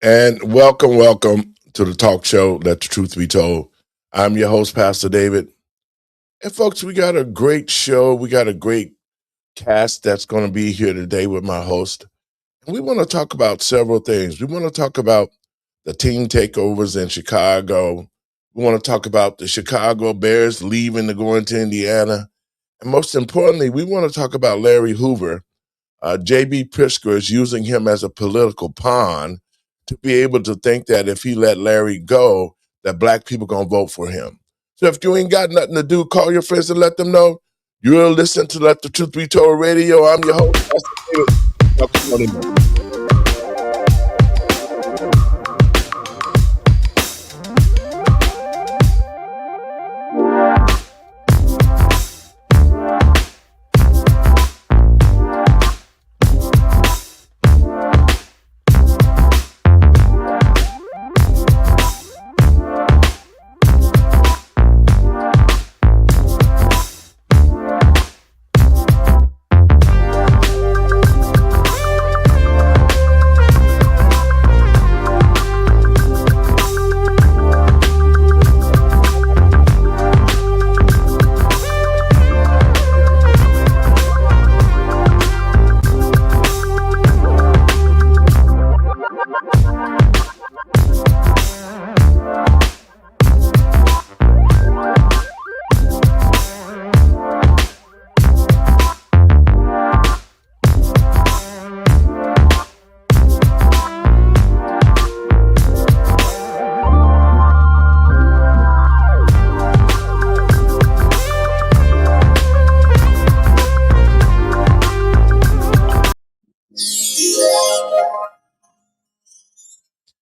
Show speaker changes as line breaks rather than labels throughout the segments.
And welcome to the talk show, Let the Truth Be Told. I'm your host, Pastor David. And folks, we got a great show. We got a great cast that's going to be here today with my host. And we want to talk about several things. We want to talk about the team takeovers in Chicago. We want to talk about the Chicago Bears leaving to go into Indiana. And most importantly, we want to talk about Larry Hoover. J.B. Pritzker is using him as a political pawn to be able to think that if he let Larry go, that black people going to vote for him. So if you ain't got nothing to do, call your friends and let them know. You're listening to Let the Truth Be Told Radio. I'm your host, Pastor David. Welcome on in.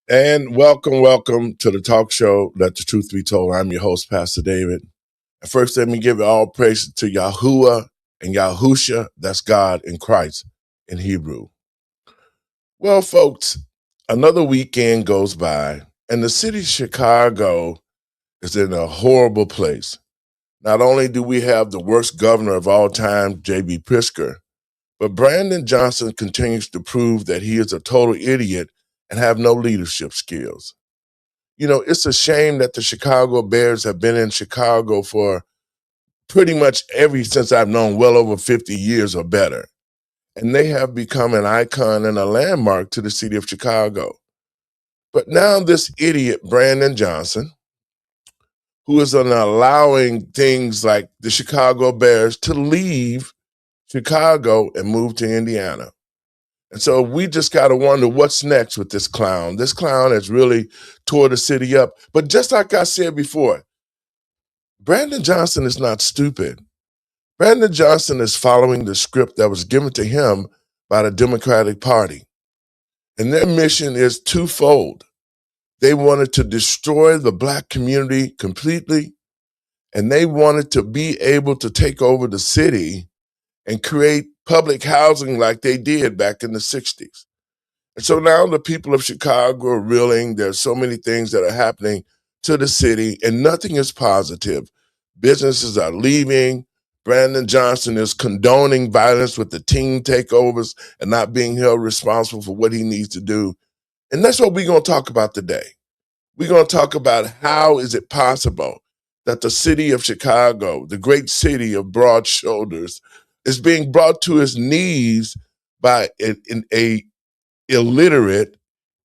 And welcome to the talk show, Let the Truth Be Told. I'm your host, Pastor David. And first, let me give all praise to Yahuwah and Yahusha. That's God in Christ in Hebrew. Well, folks, another weekend goes by, and the city of Chicago is in a horrible place. Not only do we have the worst governor of all time, J.B. Pritzker, but Brandon Johnson continues to prove that he is a total idiot and have no leadership skills. You know, it's a shame that the Chicago Bears have been in Chicago for pretty much since I've known, well over 50 years or better. And they have become an icon and a landmark to the city of Chicago. But now this idiot, Brandon Johnson, who is allowing things like the Chicago Bears to leave Chicago and move to Indiana. And so we just got to wonder what's next with this clown. This clown has really tore the city up. But just like I said before, Brandon Johnson is not stupid. Brandon Johnson is following the script that was given to him by the Democratic Party. And their mission is twofold. They wanted to destroy the black community completely, and they wanted to be able to take over the city and create public housing like they did back in the 60s. And so now the people of Chicago are reeling. There's so many things that are happening to the city, and nothing is positive. Businesses are leaving. Brandon Johnson is condoning violence with the team takeovers and not being held responsible for what he needs to do. And that's what we're going to talk about today. We're going to talk about how is it possible that the city of Chicago, the great city of broad shoulders, is being brought to its knees by a illiterate,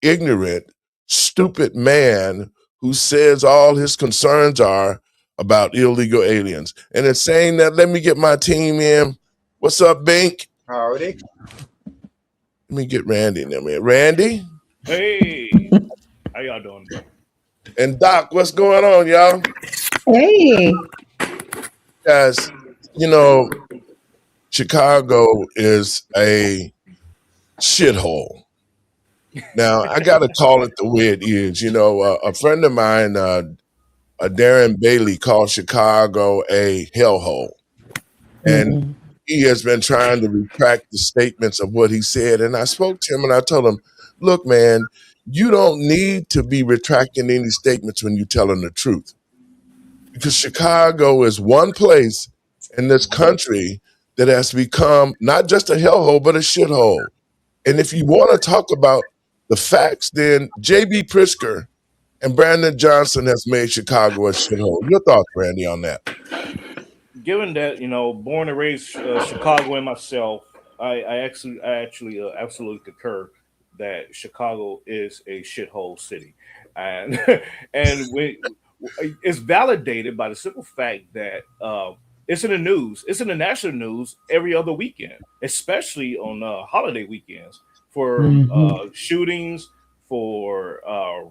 ignorant, stupid man who says all his concerns are about illegal aliens. And in saying that, let me get my team in. What's up, Bink?
Howdy.
Let me get Randy in there, man. Randy?
Hey, how y'all doing?
And Doc, what's going on, y'all?
Hey.
Guys, you know, Chicago is a shithole. Now, I got to call it the way it is. You know, a friend of mine, Darren Bailey, called Chicago a hellhole. And he has been trying to retract the statements of what he said. And I spoke to him and I told him, look, man, you don't need to be retracting any statements when you're telling the truth. Because Chicago is one place in this country that has become not just a hellhole, but a shithole. And if you want to talk about the facts, then J.B. Pritzker and Brandon Johnson has made Chicago a shithole. Your thoughts, Randy, on that?
Given that born and raised Chicago and myself, I actually absolutely concur that Chicago is a shithole city, and and it's validated by the simple fact that it's in the news. It's in the national news every other weekend, especially on holiday weekends for
Hmm.
shootings, for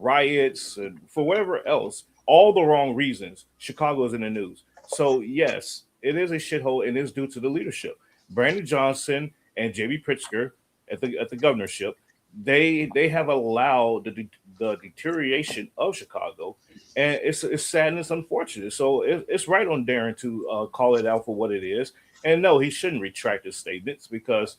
riots, and for whatever else. All the wrong reasons. Chicago is in the news. So yes, it is a shithole, and it's due to the leadership. Brandon Johnson and J.B. Pritzker at the governorship, they have allowed the deterioration of Chicago, and it's sad and it's unfortunate. So it's right on Darren to call it out for what it is. And no, he shouldn't retract his statements because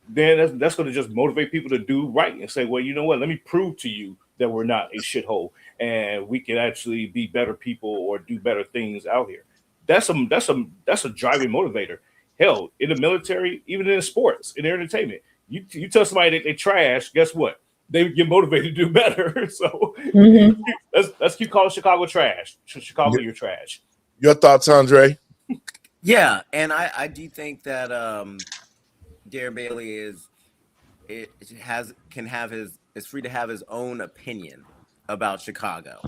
then that's going to just motivate people to do right and say, well, you know what? Let me prove to you that we're not a shithole and we can actually be better people or do better things out here. That's a driving motivator. Hell, in the military, even in sports, in entertainment, you tell somebody that they trash, guess what? They get motivated to do better. So
Hmm.
let's keep calling Chicago trash. Chicago,
Y-
you're trash.
Your thoughts, Andre?
Yeah, and I do think that Darren Bailey it has can have his is free to have his own opinion about Chicago.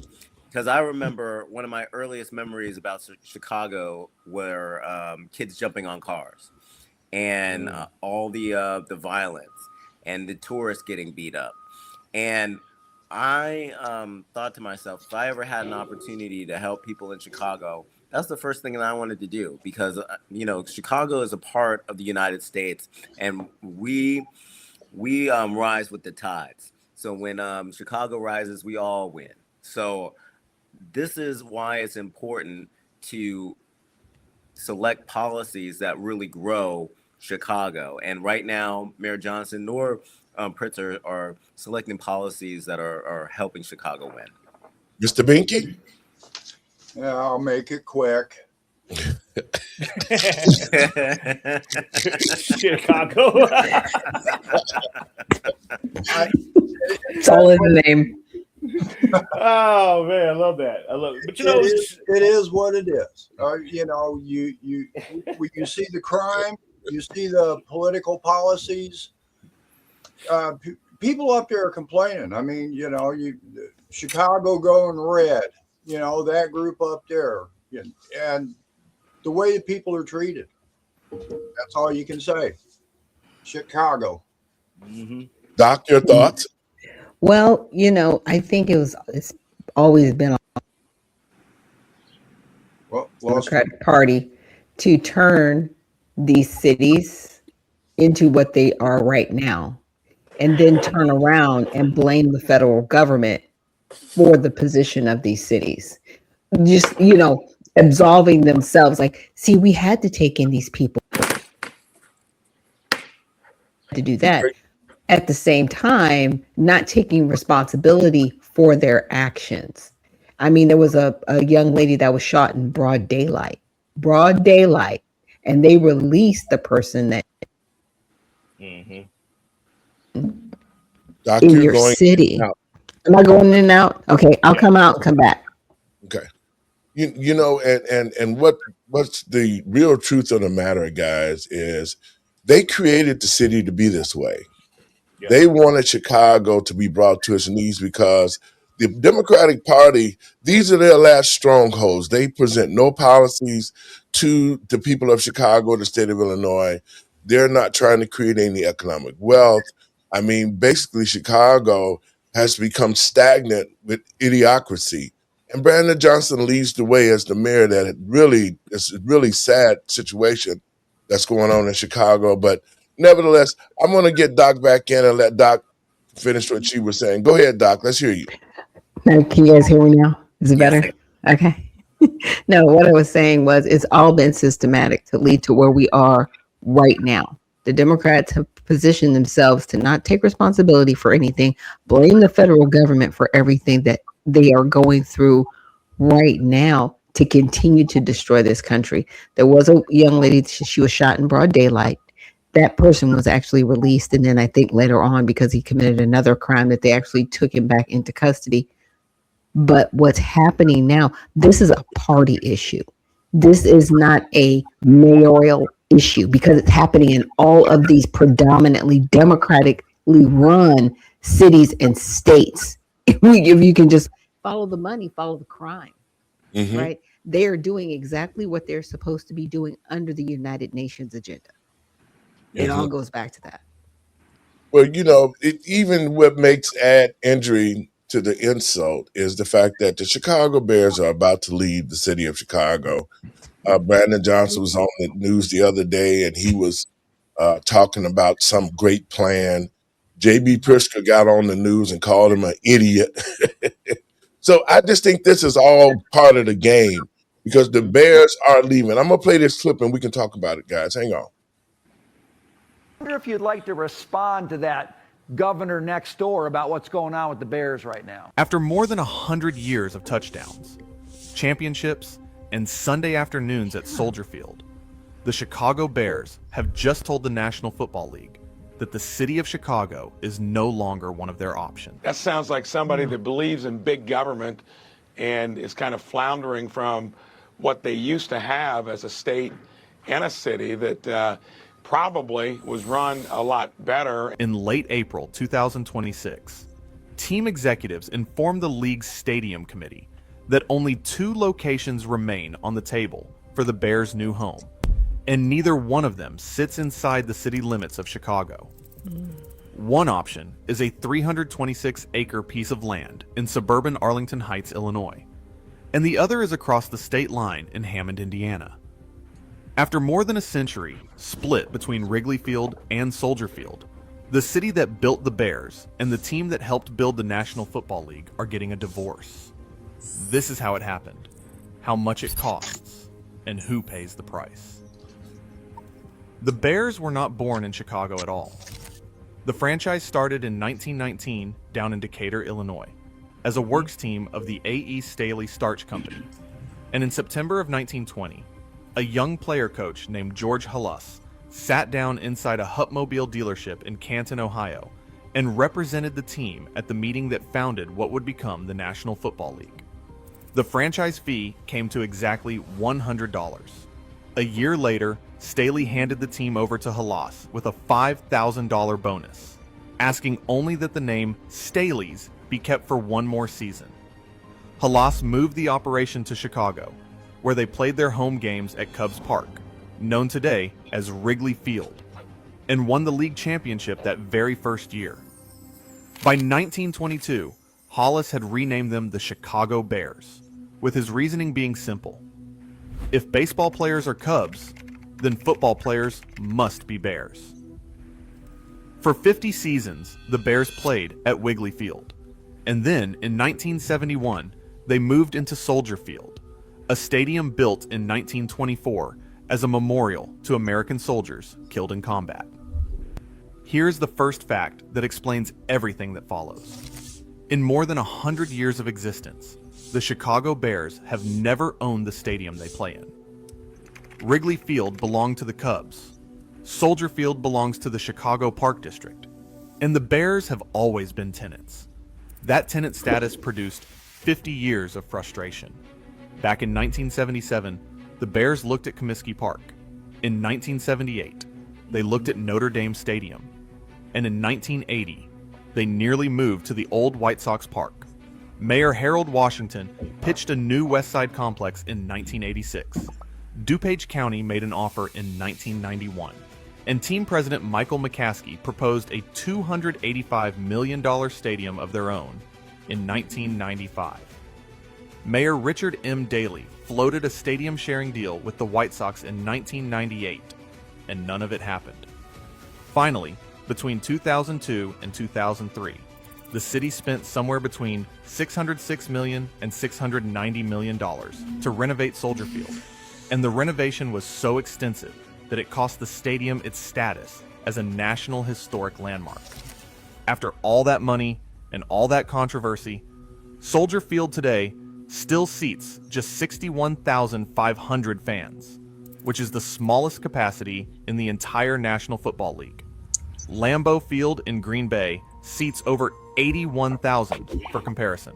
Because I remember one of my earliest memories about Chicago were kids jumping on cars and
Mm.
all the violence and the tourists getting beat up. And I thought to myself, if I ever had an opportunity to help people in Chicago, that's the first thing that I wanted to do because Chicago is a part of the United States, and we rise with the tides. So when Chicago rises, we all win. So this is why it's important to select policies that really grow Chicago. And right now, Mayor Johnson nor Pritzker are selecting policies that are helping Chicago win.
Mr. Binky?
Yeah, I'll make it quick.
Chicago.
I,
It's all in the name.
Oh man, I love that. I love it. But
it is what it is. When you see the crime, you see the political policies. People up there are complaining. I mean, Chicago going red. That group up there, and the way that people are treated. That's all you can say. Chicago.
Mhm.
Doc, your thoughts?
Well, I think it's always been
Well,
on the
lost.
Democratic Party to turn these cities into what they are right now, and then turn around and blame the federal government for the position of these cities. Just, absolving themselves. Like, see, we had to take in these people to do that. At the same time, not taking responsibility for their actions. I mean, there was a young lady that was shot in broad daylight, and they released the person that
Mhm.
Doc,
in
you're
your
going
city.
out.
Am I going in and out? Okay, I'll
Yeah.
come out and come back.
Okay. And what's the real truth of the matter, guys, is they created the city to be this way.
Yeah.
They wanted Chicago to be brought to its knees because the Democratic Party, these are their last strongholds. They present no policies to the people of Chicago, the state of Illinois. They're not trying to create any economic wealth. I mean, basically, Chicago has become stagnant with idiocracy. And Brandon Johnson leads the way as the mayor. That really is a really sad situation that's going on in Chicago. But nevertheless, I'm going to get Doc back in and let Doc finish what she was saying. Go ahead, Doc. Let's hear you.
Now, can you guys hear me now? Is it
Yes,
better? Okay. No, what I was saying was it's all been systematic to lead to where we are right now. The Democrats have positioned themselves to not take responsibility for anything, blame the federal government for everything that they are going through right now to continue to destroy this country. There was a young lady, she was shot in broad daylight. that person was actually released. And then I think later on, because he committed another crime, that they actually took him back into custody. But what's happening now, this is a party issue. This is not a mayoral issue because it's happening in all of these predominantly democratically run cities and states. If you can just follow the money, follow the crime, right? They are doing exactly what they're supposed to be doing under the United Nations agenda. It all goes back to that.
Well, you know, even what makes add injury to the insult is the fact that the Chicago Bears are about to leave the city of Chicago. Brandon Johnson was on the news the other day, and he was talking about some great plan. J.B. Pritzker got on the news and called him an idiot. So I just think this is all part of the game because the Bears are leaving. I'm going to play this clip and we can talk about it, guys. Hang on.
I wonder if you'd like to respond to that governor next door about what's going on with the Bears right now.
After more than 100 years of touchdowns, championships, and Sunday afternoons at Soldier Field, the Chicago Bears have just told the National Football League that the city of Chicago is no longer one of their options.
That sounds like somebody that believes in big government and is kind of floundering from what they used to have as a state and a city that probably was run a lot better.
In late April 2026, team executives informed the league's stadium committee that only 2 locations remain on the table for the Bears' new home, and neither one of them sits inside the city limits of Chicago. One option is a 326-acre piece of land in suburban Arlington Heights, Illinois, and the other is across the state line in Hammond, Indiana. After more than a century split between Wrigley Field and Soldier Field, the city that built the Bears and the team that helped build the National Football League are getting a divorce. This is how it happened, how much it costs, and who pays the price. The Bears were not born in Chicago at all. The franchise started in 1919 down in Decatur, Illinois, as a works team of the A.E. Staley Starch Company. And in September of 1920, a young player coach named George Halas sat down inside a Hupmobile dealership in Canton, Ohio, and represented the team at the meeting that founded what would become the National Football League. The franchise fee came to exactly $100. A year later, Staley handed the team over to Halas with a $5,000 bonus, asking only that the name Staley's be kept for one more season. Halas moved the operation to Chicago, where they played their home games at Cubs Park, known today as Wrigley Field, and won the league championship that very first year. By 1922, Halas had renamed them the Chicago Bears, with his reasoning being simple. If baseball players are Cubs, then football players must be Bears. For 50 seasons, the Bears played at Wrigley Field, and then in 1971, they moved into Soldier Field, a stadium built in 1924 as a memorial to American soldiers killed in combat. Here's the first fact that explains everything that follows. In more than 100 years of existence, the Chicago Bears have never owned the stadium they play in. Wrigley Field belonged to the Cubs, Soldier Field belongs to the Chicago Park District, and the Bears have always been tenants. That tenant status produced 50 years of frustration. Back in 1977, the Bears looked at Comiskey Park. In 1978, they looked at Notre Dame Stadium. And in 1980, they nearly moved to the old White Sox Park. Mayor Harold Washington pitched a new West Side complex in 1986. DuPage County made an offer in 1991. And team president Michael McCaskey proposed a $285 million stadium of their own in 1995. Mayor Richard M. Daley floated a stadium sharing deal with the White Sox in 1998, and none of it happened. Finally, between 2002 and 2003, the city spent somewhere between $606 million and $690 million to renovate Soldier Field, and the renovation was so extensive that it cost the stadium its status as a National Historic Landmark. After all that money and all that controversy, Soldier Field today still seats just 61,500 fans. which is the smallest capacity in the entire National Football League. Lambeau Field in Green Bay seats over 81,000 for comparison.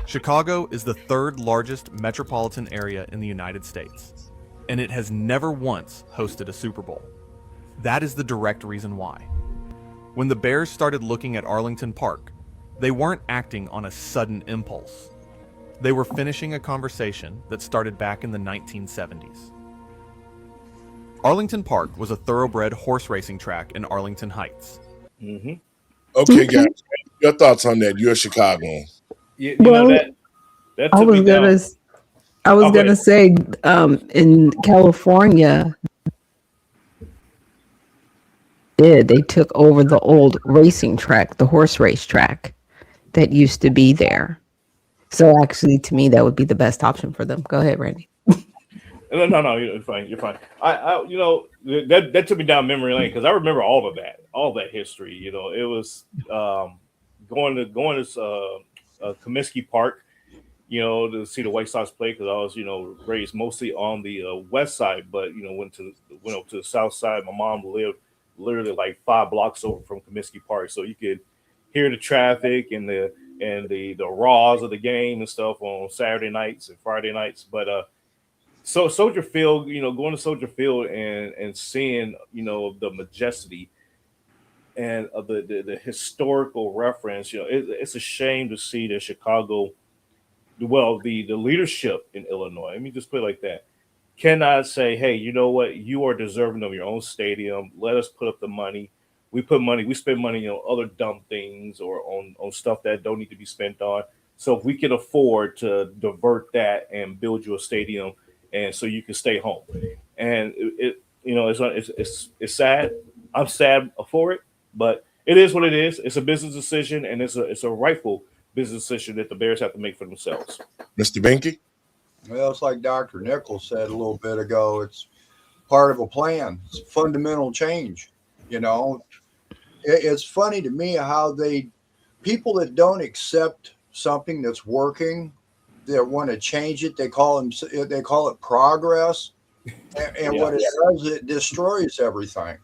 Chicago is the third largest metropolitan area in the United States, and it has never once hosted a Super Bowl. That is the direct reason why. When the Bears started looking at Arlington Park, they weren't acting on a sudden impulse. They were finishing a conversation that started back in the 1970s. Arlington Park was a thoroughbred horse racing track in Arlington Heights.
Mm-hmm.
Okay, guys, your thoughts on that? You're a Chicagoan.
You
Well,
know that
I
took
was
me down.
gonna say, in California, they took over the old racing track, the horse race track that used to be there. So actually, to me, that would be the best option for them. Go ahead, Randy.
No, you're fine. You're fine. That took me down memory lane because I remember all that history. You know, it was going to Comiskey Park, you know, to see the White Sox play because I was, you know, raised mostly on the west side, but you know, went up to the south side. My mom lived literally like 5 blocks over from Comiskey Park, so you could hear the traffic and the raws of the game and stuff on Saturday nights and Friday nights, but so Soldier Field, you know, going to Soldier Field and seeing, you know, the majesty and of the historical reference, you know, it's a shame to see that Chicago, well, the leadership in Illinois, let me just put it like that, cannot say, hey, you know what, you are deserving of your own stadium. Let us put up the money. We spend money on other dumb things or on stuff that don't need to be spent on. So if we can afford to divert that and build you a stadium, and so you can stay home, and you know, it's sad. I'm sad for it, but it is what it is. It's a business decision, and it's a rightful business decision that the Bears have to make for themselves.
Mr. Binky?
Well, it's like Dr. Nichols said a little bit ago. It's part of a plan. It's fundamental change. You know, it's funny to me how people that don't accept something that's working, that want to change it, they call it progress, and what it does, it destroys everything.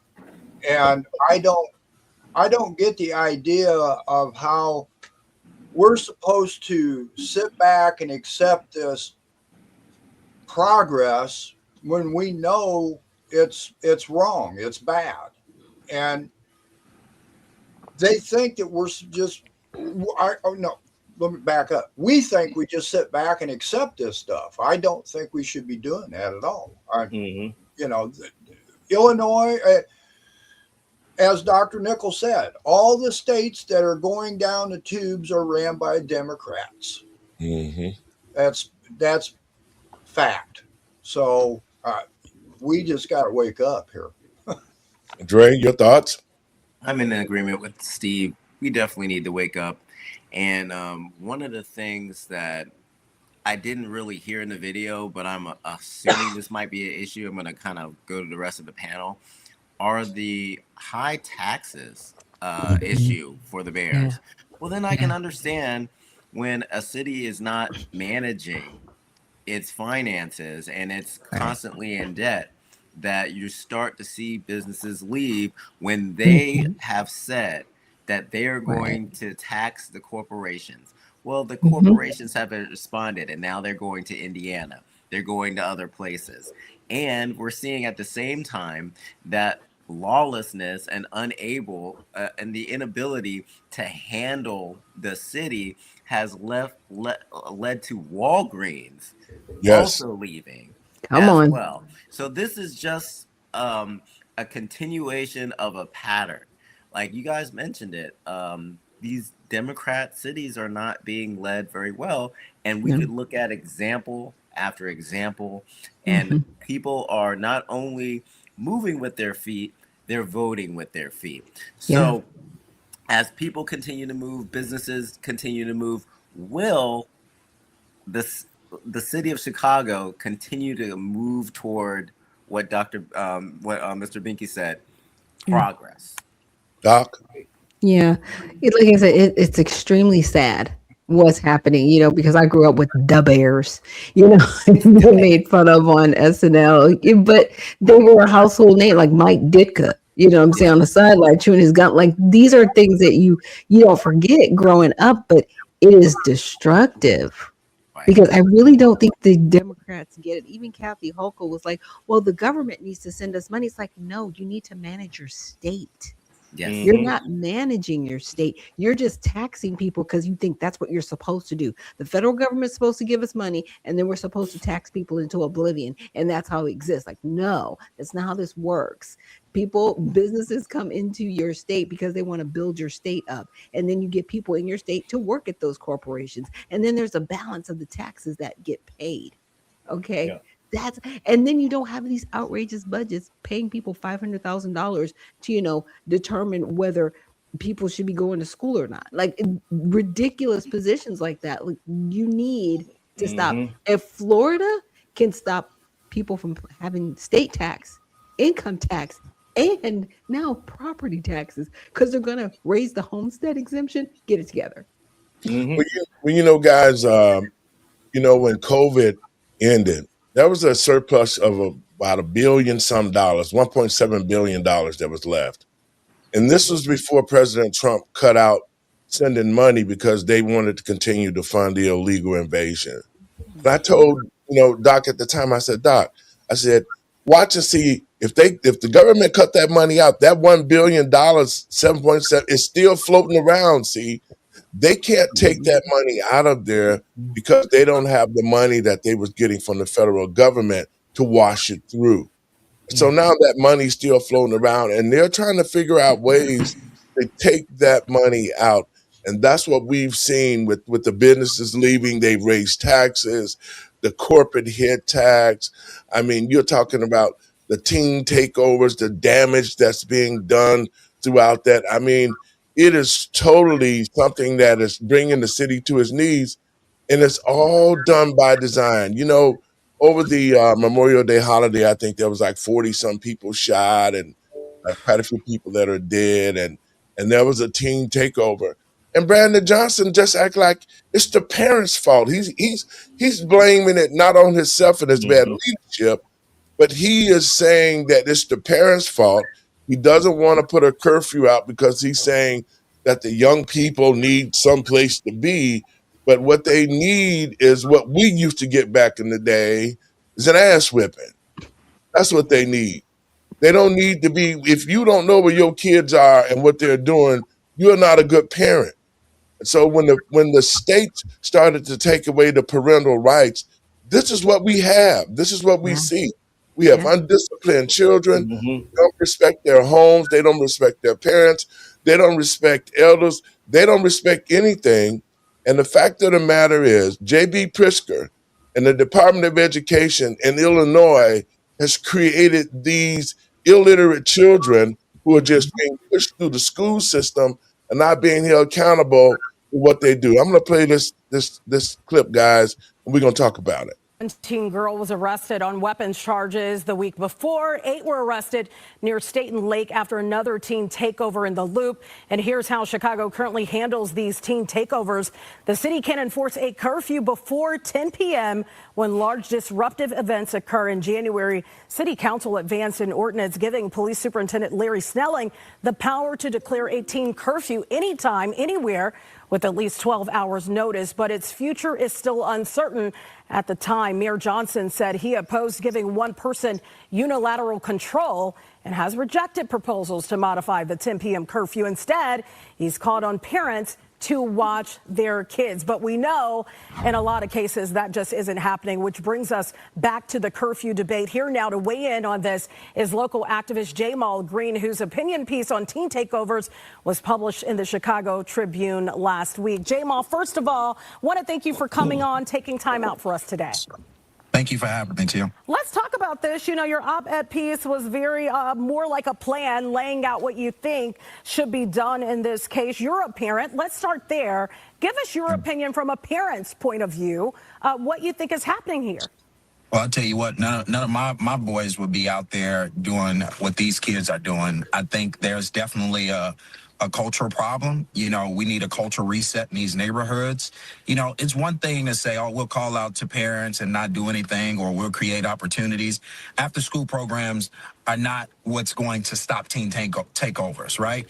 And I don't get the idea of how we're supposed to sit back and accept this progress when we know it's wrong, it's bad. And they think that we're just no, let me back up. We think we just sit back and accept this stuff. I don't think we should be doing that at all. You know, Illinois, as Dr. Nichols said, all the states that are going down the tubes are ran by Democrats.
Mm-hmm.
That's fact. So we just got to wake up here.
Dre, your thoughts?
I'm in agreement with Steve. We definitely need to wake up. And one of the things that I didn't really hear in the video, but I'm assuming this might be an issue, I'm going to kind of go to the rest of the panel, are the high taxes issue for the Bears.
Yeah.
Well, then I can understand when a city is not managing its finances and it's constantly in debt, that you start to see businesses leave when they have said that they are going to tax the corporations. Well, the corporations have responded, and now they're going to Indiana. They're going to other places. And we're seeing at the same time that lawlessness and and the inability to handle the city has led to Walgreens also leaving well. So this is just a continuation of a pattern. Like you guys mentioned it, these Democrat cities are not being led very well. And we could look at example after example, and people are not only moving with their feet, they're voting with their feet. So as people continue to move, businesses continue to move, will the city of Chicago continue to move toward what Mr. Binky said, progress?
Doc?
Yeah. Like I said, it's extremely sad what's happening, because I grew up with the Bears, they made fun of on SNL, but they were a household name like Mike Ditka, what I'm saying, on the sideline chewing his gun. Like, these are things that you don't forget growing up, but it is destructive. Because I really don't think the Democrats get it. Even Kathy Hochul was like, well, the government needs to send us money. It's like, no, you need to manage your state.
Yes.
You're not managing your state. You're just taxing people because you think that's what you're supposed to do. The federal government's supposed to give us money, and then we're supposed to tax people into oblivion, and that's how it exists. Like, no, that's not how this works. Businesses come into your state because they want to build your state up, and then you get people in your state to work at those corporations, and then there's a balance of the taxes that get paid. Okay.
Yeah.
And then you don't have these outrageous budgets paying people $500,000 to, determine whether people should be going to school or not. Like, ridiculous positions like that. Like, you need to stop. If Florida can stop people from having state tax, income tax, and now property taxes, because they're going to raise the homestead exemption, get it together.
Well, guys, when COVID ended, there was a surplus of about $1 billion some dollars, $1.7 billion that was left. And this was before President Trump cut out sending money because they wanted to continue to fund the illegal invasion. And I told, Doc at the time, I said, Doc, watch and see if the government cut that money out, that $1 billion, 7.7 is still floating around. See, they can't take that money out of there because they don't have the money that they was getting from the federal government to wash it through. So now that money's still floating around, and they're trying to figure out ways to take that money out. And that's what we've seen with the businesses leaving. They've raised taxes, the corporate hit tax. I mean, you're talking about the teen takeovers, the damage that's being done throughout that. I mean, it is totally something that is bringing the city to its knees, and it's all done by design. Over the Memorial Day holiday, I think there was like 40-some people shot, and quite a few people that are dead, and there was a teen takeover. And Brandon Johnson just act like it's the parents' fault. He's blaming it not on himself and his bad leadership, but he is saying that it's the parents' fault. He doesn't want to put a curfew out because he's saying that the young people need someplace to be. But what they need is what we used to get back in the day, is an ass whipping. That's what they need. They don't need to be, if you don't know where your kids are and what they're doing, you're not a good parent. So when the state started to take away the parental rights, this is what we have. This is what we see. We have undisciplined children. They don't respect their homes. They don't respect their parents. They don't respect elders. They don't respect anything. And the fact of the matter is, J.B. Pritzker and the Department of Education in Illinois has created these illiterate children who are just being pushed through the school system and not being held accountable for what they do. I'm going to play this clip, guys, and we're going to talk about it.
17 girl was arrested on weapons charges the week before. 8 were arrested near Staten Lake after another teen takeover in the Loop. And here's how Chicago currently handles these teen takeovers. The city can enforce a curfew before 10 p.m. when large disruptive events occur. In January, City Council advanced an ordinance giving Police Superintendent Larry Snelling the power to declare a teen curfew anytime, anywhere, with at least 12 hours notice, but its future is still uncertain. At the time, Mayor Johnson said he opposed giving one person unilateral control and has rejected proposals to modify the 10 p.m. curfew. Instead, he's called on parents to watch their kids. But we know in a lot of cases that just isn't happening, which brings us back to the curfew debate. Here now to weigh in on this is local activist Jamal Green, whose opinion piece on teen takeovers was published in the Chicago Tribune last week. Jamal, first of all, want to thank you for coming on, taking time out for us today.
Thank you for having me, Tim.
Let's talk about this. Your op-ed piece was very more like a plan, laying out what you think should be done in this case. You're a parent. Let's start there. Give us your opinion from a parent's point of view, what you think is happening here.
Well, I'll tell you what, none of my boys would be out there doing what these kids are doing. I think there's definitely a a cultural problem. You know, we need a cultural reset in these neighborhoods. You know, it's one thing to say, oh, we'll call out to parents and not do anything, or we'll create opportunities. After school programs are not what's going to stop teen takeovers, right?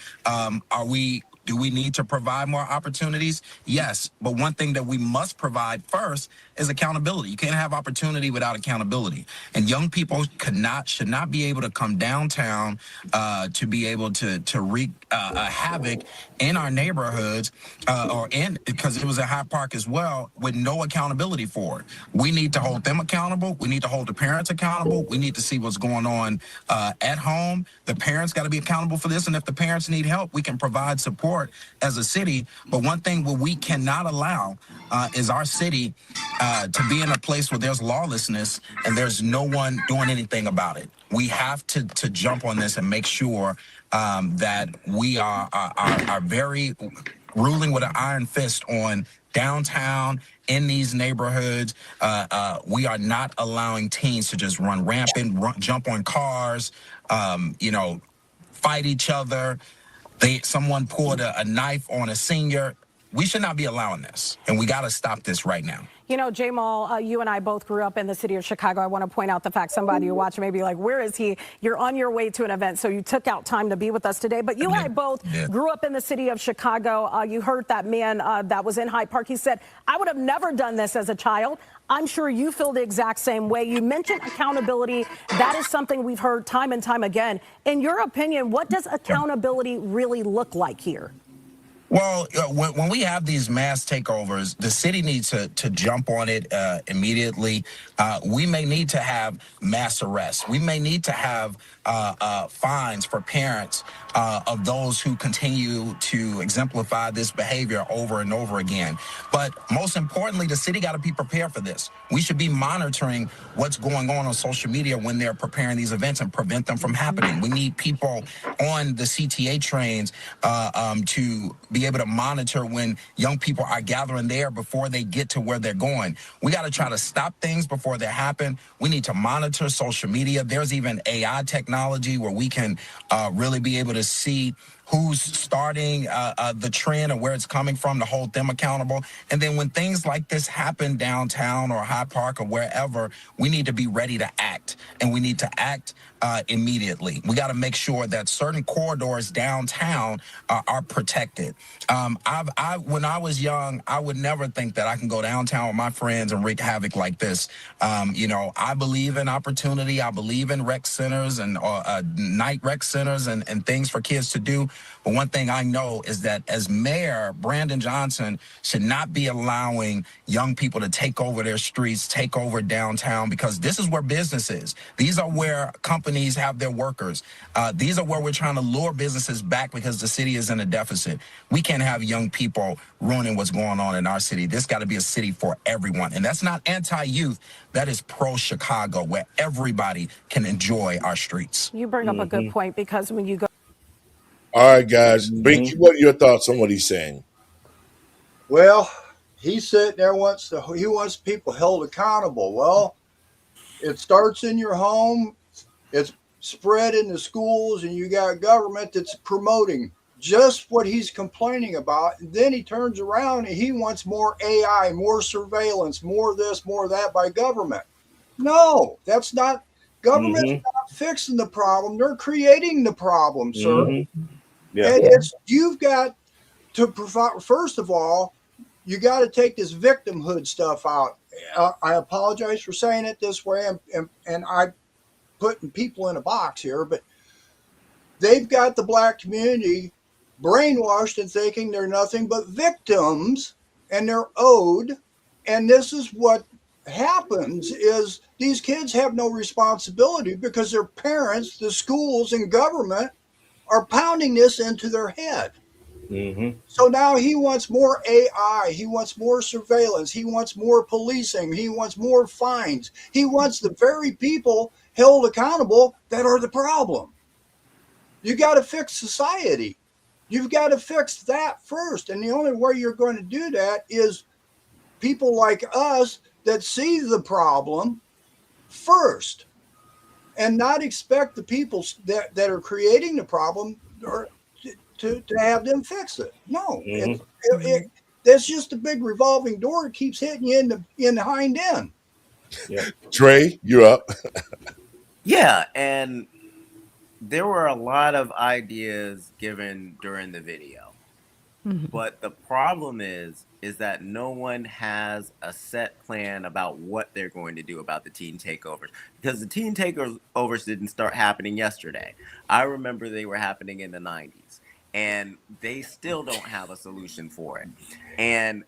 Do we need to provide more opportunities? Yes. But one thing that we must provide first is accountability. You can't have opportunity without accountability. And young people should not be able to come downtown to be able to wreak havoc in our neighborhoods because it was at Hyde Park as well, with no accountability for it. We need to hold them accountable. We need to hold the parents accountable. We need to see what's going on at home. The parents got to be accountable for this. And if the parents need help, we can provide support as a city. But one thing what we cannot allow is our city to be in a place where there's lawlessness and there's no one doing anything about it. We have to jump on this and make sure that we are very ruling with an iron fist on downtown in these neighborhoods. We are not allowing teens to just run rampant, jump on cars, fight each other. Someone pulled a knife on a senior. We should not be allowing this, and we got to stop this right now.
You know, Jamal, you and I both grew up in the city of Chicago. I want to point out the fact somebody who watching may be like, where is he? You're on your way to an event, so you took out time to be with us today. But you and I both grew up in the city of Chicago. You heard that man that was in Hyde Park. He said, I would have never done this as a child. I'm sure you feel the exact same way. You mentioned accountability. That is something we've heard time and time again. In your opinion, what does accountability really look like here?
Well, when we have these mass takeovers, the city needs to jump on it immediately. We may need to have mass arrests. We may need to have fines for parents of those who continue to exemplify this behavior over and over again. But most importantly, the city got to be prepared for this. We should be monitoring what's going on social media when they're preparing these events and prevent them from happening. We need people on the CTA trains to be able to monitor when young people are gathering there before they get to where they're going. We got to try to stop things before they happen. We need to monitor social media. There's even AI technology where we can really be able to see who's starting the trend and where it's coming from to hold them accountable. And then when things like this happen downtown or Hyde Park or wherever, we need to be ready to act, and we need to act immediately. We got to make sure that certain corridors downtown are protected. When I was young, I would never think that I can go downtown with my friends and wreak havoc like this. I believe in opportunity. I believe in rec centers and night rec centers and things for kids to do. But one thing I know is that as mayor, Brandon Johnson should not be allowing young people to take over their streets, take over downtown, because this is where business is. These are where companies have their workers. These are where we're trying to lure businesses back because the city is in a deficit. We can't have young people ruining what's going on in our city. This got to be a city for everyone. And that's not anti-youth. That is pro-Chicago, where everybody can enjoy our streets.
You bring up a good point, because when you go.
All right, guys. Binky, what are your thoughts on what he's saying?
Well, he's sitting there he wants people held accountable. Well, it starts in your home. It's spread in the schools, and you got government that's promoting just what he's complaining about. And then he turns around and he wants more AI, more surveillance, more this, more that by government. No, that's not. Government's not fixing the problem. They're creating the problem, sir.
Yeah.
And you've got to provide, first of all, you got to take this victimhood stuff out. I apologize for saying it this way, and I'm putting people in a box here, but they've got the black community brainwashed and thinking they're nothing but victims, and they're owed. And this is what happens is these kids have no responsibility because their parents, the schools, and government are pounding this into their head. So now he wants more AI. He wants more surveillance. He wants more policing. He wants more fines. He wants the very people held accountable that are the problem. You got to fix society. You've got to fix that first. And the only way you're going to do that is people like us that see the problem first, and not expect the people that are creating the problem to to have them fix it. No,
Mhm.
that's just a big revolving door. It keeps hitting you in the hind end.
Yeah.
Dre, you're up.
Yeah, and there were a lot of ideas given during the video. But the problem is that no one has a set plan about what they're going to do about the teen takeovers, because the teen takeovers didn't start happening yesterday. I remember they were happening in the 90s, and they still don't have a solution for it. And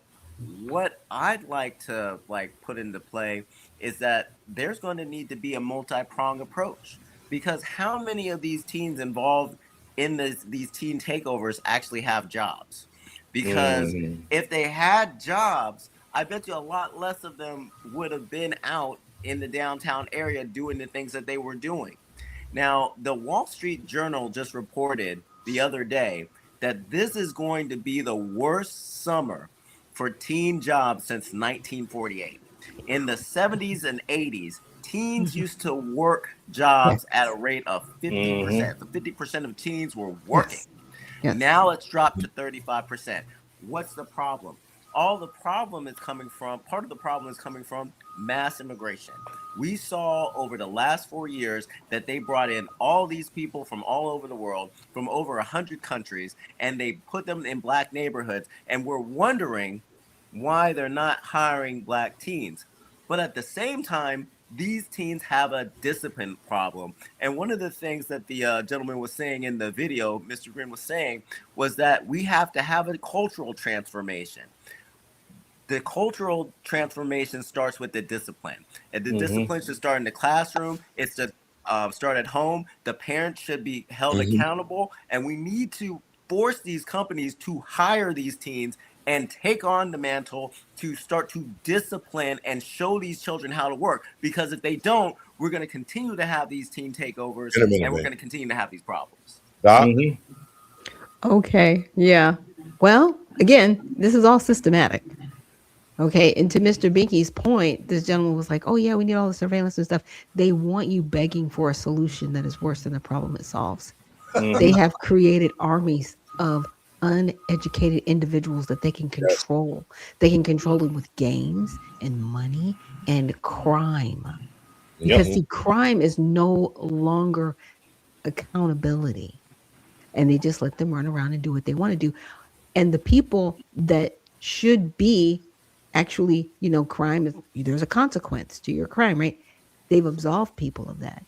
what I'd like to put into play is that there's going to need to be a multi-pronged approach, because how many of these teens involved in these teen takeovers actually have jobs? Because
Mhm.
if they had jobs, I bet you a lot less of them would have been out in the downtown area doing the things that they were doing. Now, the Wall Street Journal just reported the other day that this is going to be the worst summer for teen jobs since 1948. In the 70s and 80s, teens used to work jobs at a rate of 50%. So 50% of teens were working.
Yes.
Now it's dropped to 35%. What's the problem? Part of the problem is coming from mass immigration. We saw over the last 4 years that they brought in all these people from all over the world, from over 100 countries, and they put them in black neighborhoods. And we're wondering why they're not hiring black teens. But at the same time, these teens have a discipline problem. And one of the things that the gentleman was saying in the video, Mr. Green was saying, was that we have to have a cultural transformation. The cultural transformation starts with the discipline. And the discipline should start in the classroom. It's to start at home. The parents should be held accountable. And we need to force these companies to hire these teens and take on the mantle to start to discipline and show these children how to work. Because if they don't, we're going to continue to have these teen takeovers,
In a minute,
and we're
man.
going to continue to have these problems.
Doc?
Okay. Yeah. Well, again, this is all systematic. Okay. And to Mr. Binky's point, this gentleman was like, oh, yeah, we need all the surveillance and stuff. They want you begging for a solution that is worse than the problem it solves. They have created armies of uneducated individuals that they can control. They can control them with games and money and crime. Because see, crime is no longer accountability. And they just let them run around and do what they want to do. And the people that should be actually, crime is, there's a consequence to your crime, right? They've absolved people of that.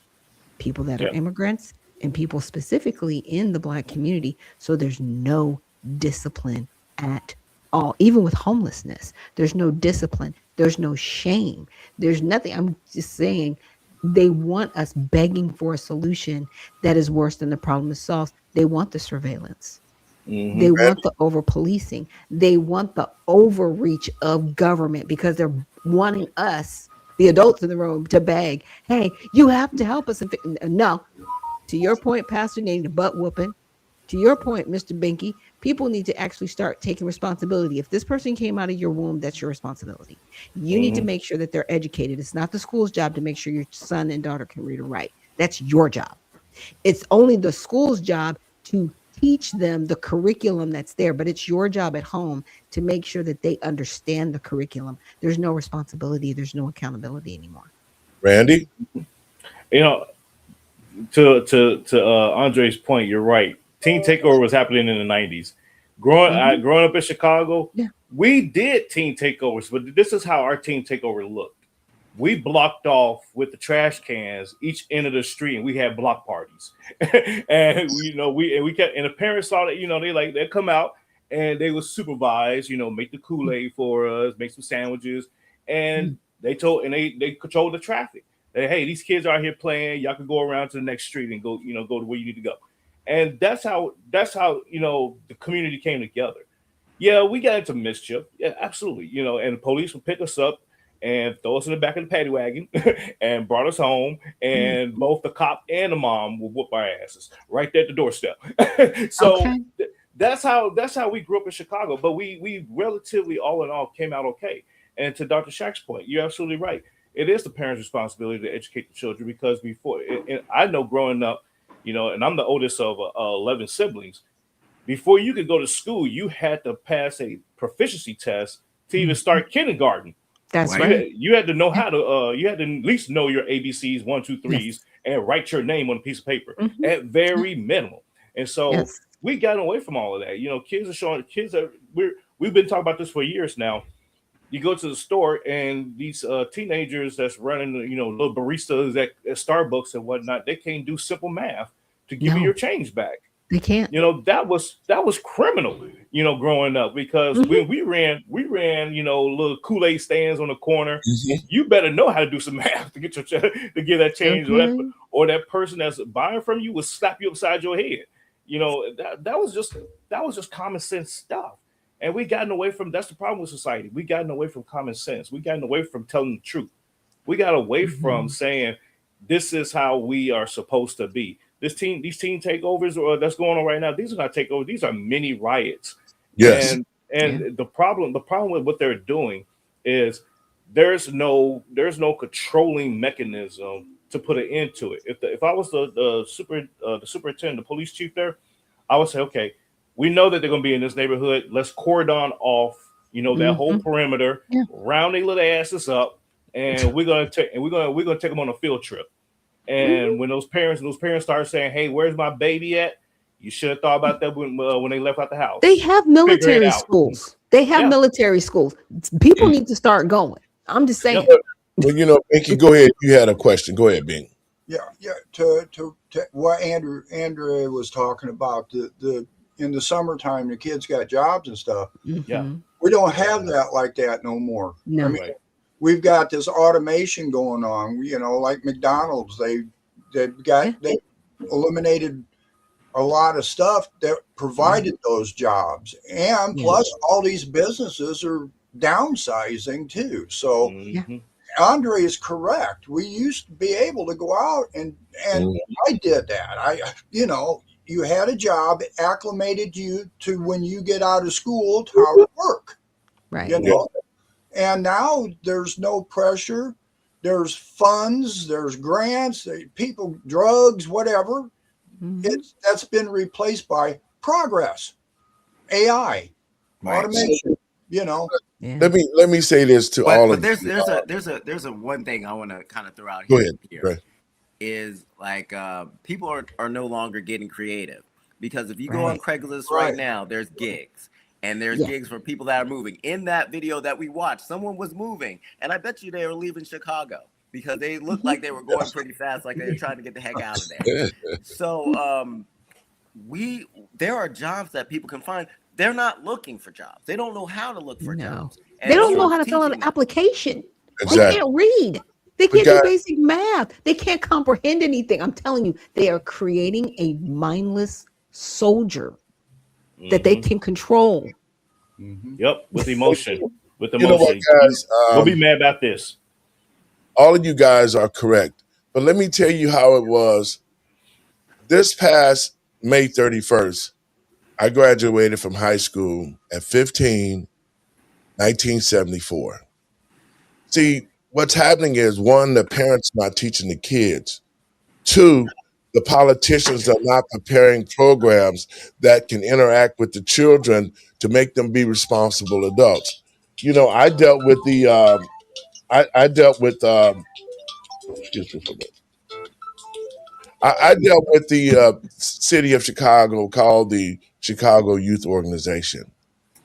People that are immigrants and people specifically in the Black community. So there's no discipline at all. Even with homelessness, there's no discipline. There's no shame. There's nothing. I'm just saying they want us begging for a solution that is worse than the problem it solves. They want the surveillance. They want the over policing. They want the overreach of government because they're wanting us, the adults in the room, to beg, hey, you have to help us. No, to your point, Pastor, needing the butt whooping. To your point, Mr. Binky, people need to actually start taking responsibility. If this person came out of your womb, that's your responsibility. You need to make sure that they're educated. It's not the school's job to make sure your son and daughter can read or write. That's your job. It's only the school's job to teach them the curriculum that's there, but it's your job at home to make sure that they understand the curriculum. There's no responsibility. There's no accountability anymore.
Randy?
To Andre's point, you're right. Teen takeover was happening in the 90s. Growing up in Chicago, we did teen takeovers, but this is how our teen takeover looked. We blocked off with the trash cans each end of the street, and we had block parties. And we kept, and the parents saw that, they'd come out and they would supervise, make the Kool-Aid for us, make some sandwiches, and they controlled the traffic. Hey, these kids are out here playing. Y'all can go around to the next street and go to where you need to go. And that's how the community came together. Yeah, we got into mischief. Yeah, absolutely. And the police would pick us up and throw us in the back of the paddy wagon and brought us home. And both the cop and the mom would whoop our asses right there at the doorstep. So that's how we grew up in Chicago. But we relatively all in all came out okay. And to Dr. Shack's point, you're absolutely right. It is the parents' responsibility to educate the children, because before, and I know growing up, and I'm the oldest of 11 siblings. before you could go to school, you had to pass a proficiency test to even start kindergarten.
That's
Right.
right.
You had to know how to you had to at least know your ABCs, 1, 2, 3s,
Yes.
and write your name on a piece of paper
Mhm.
at very minimum. And so
Yes.
we got away from all of that. You know, we've been talking about this for years now. You go to the store and these teenagers that's running, you know, little baristas at Starbucks and whatnot, they can't do simple math to give you
No,
your change back.
they can't.
You know, that was criminal, you know, growing up, because
Mhm.
when we ran, you know, little Kool-Aid stands on the corner.
Mhm.
You better know how to do some math to get your to get that change,
Okay.
or that person that's buying from you will slap you upside your head. You know, that was just common sense stuff. And we gotten away from, that's the problem with society. We gotten away from common sense. We gotten away from telling the truth. We got away from
Mhm.
saying this is how we are supposed to be. These teen takeovers that's going on right now, these are not takeovers, these are mini riots.
Yes.
And
Yeah.
the problem with what they're doing is there's no controlling mechanism to put an end to it. If I was the superintendent, the police chief there, I would say, okay, we know that they're going to be in this neighborhood. Let's cordon off, you know, that whole
Mhm.
perimeter,
Yeah.
round their little asses up, and we're gonna take them on a field trip.
Mhm.
And when those parents start saying, "Hey, where's my baby at?" You should have thought about that when they left out the
They
house.
have
Figure it
military
out.
schools. They have
Yeah.
military schools. People need to start going. I'm just
Yep.
saying.
Well, you know, Binky, go ahead. You had a question. Go ahead, Bink.
Yeah, yeah. To what Andrea was talking about, the in the summertime the kids got jobs and stuff.
Yeah.
Mhm.
We don't have that like that no more. I
No.
mean,
Right.
we've got this automation going on. You know, like McDonald's, they've
Yeah.
got they eliminated a lot of stuff that provided those jobs, and
Yeah.
plus all these businesses are downsizing too. So
Yeah.
Mhm.
Andre is correct. We used to be able to go out and
Mhm.
I did that. You know, you had a job, it acclimated you to when you get out of school to how to work.
Right.
You know, and now there's no pressure. There's funds, there's grants, people, drugs, whatever.
Mhm.
That's been replaced by progress, AI,
Right.
automation. You know,
Yeah.
Let me say this to
But
all
but
of
there's
you.
there's a one thing I want to kind of throw out
Go
here
ahead.
here
Right.
is like people are no longer getting creative, because if you go on
Right.
Craigslist
Right.
right now, there's gigs. And there's
Yeah.
gigs for people that are moving. In that video that we watched, someone was moving, and I bet you they were leaving Chicago because they looked like they were going pretty fast, like they were trying to get the heck out of there. So there are jobs that people can find. They're not looking for jobs. They don't know how to look for
No.
jobs.
They
And
don't know
someone's
how to fill out
teaching
an
them.
application. They
Exactly.
can't read. They
But
can't do
guys,
basic math. They can't comprehend anything. I'm telling you, they are creating a mindless soldier that they
Mhm.
can control.
Yep. With emotion. With
you know what,
emotion.
guys?
We'll be mad about this.
All of you guys are correct. But let me tell you how it was. This past May 31st, I graduated from high school at 15, 1974. See, what's happening is, one, the parents not teaching the kids. Two, the politicians are not preparing programs that can interact with the children to make them be responsible adults. You know, I dealt with I dealt with excuse me for a minute. I dealt with the city of Chicago called the Chicago Youth Organization,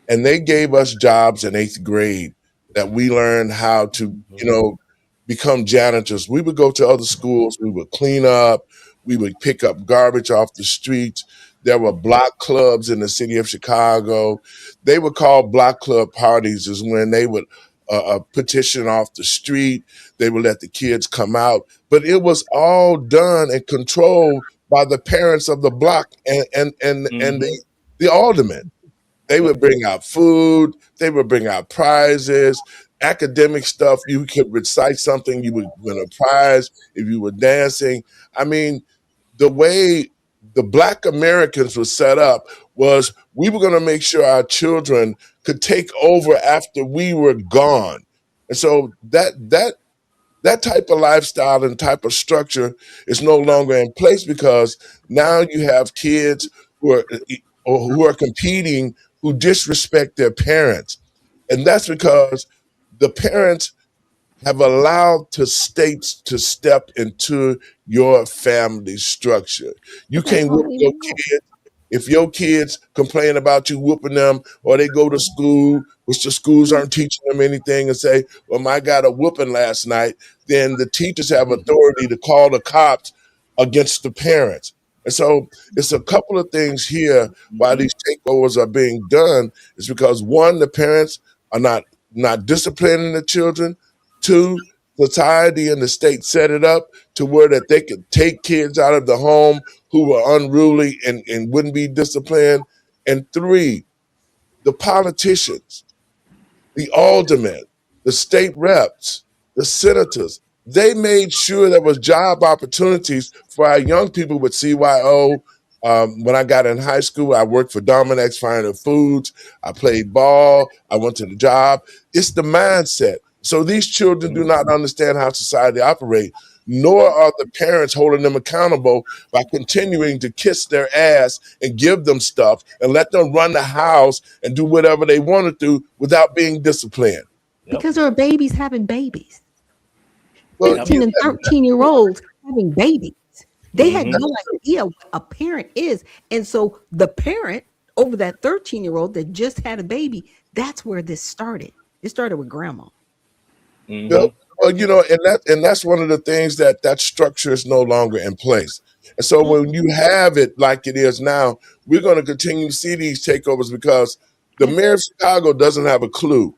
and they gave us jobs in eighth grade that we learned how to, you know, become janitors. We would go to other schools, we would clean up, we would pick up garbage off the streets. There were block clubs in the city of Chicago. They were called block club parties, is when they would petition off the street. They would let the kids come out, but it was all done and controlled by the parents of the block and
Mhm.
the aldermen. They
Yep.
would bring out food. They would bring out prizes, academic stuff. You could recite something, you would win a prize if you were dancing. I mean, the way the Black Americans were set up was we were going to make sure our children could take over after we were gone. And so that type of lifestyle and type of structure is no longer in place, because now you have kids who are or who are competing who disrespect their parents. And that's because the parents have allowed the states to step into your family structure. You
But that's
can't
all
whoop
they
your
know.
kids. If your kids complain about you whooping them, or they go to school, which the schools aren't teaching them anything, and say, well, I got a whooping last night, then the teachers have authority to call the cops against the parents. And so it's a couple of things here why these takeovers are being done is because one, the parents are not disciplining the children. Two, society and the state set it up to where that they could take kids out of the home who were unruly and wouldn't be disciplined. And three, the politicians, the aldermen, the state reps, the senators, they made sure there was job opportunities for our young people with CYO. When I got in high school, I worked for Dominex Finer Foods. I played ball. I went to the job. It's the mindset. So these children do not understand how society operates, nor are the parents holding them accountable by continuing to kiss their ass and give them stuff and let them run the house and do whatever they want to do without being disciplined.
Because there are babies having babies.
Well,
15 and 13-year-olds having babies. They had no idea what a parent is. And so the parent over that 13-year-old that just had a baby, that's where this started. It started with grandma.
Well, and that's one of the things that structure is no longer in place. And so when you have it like it is now, we're going to continue to see these takeovers because the mayor of Chicago doesn't have a clue,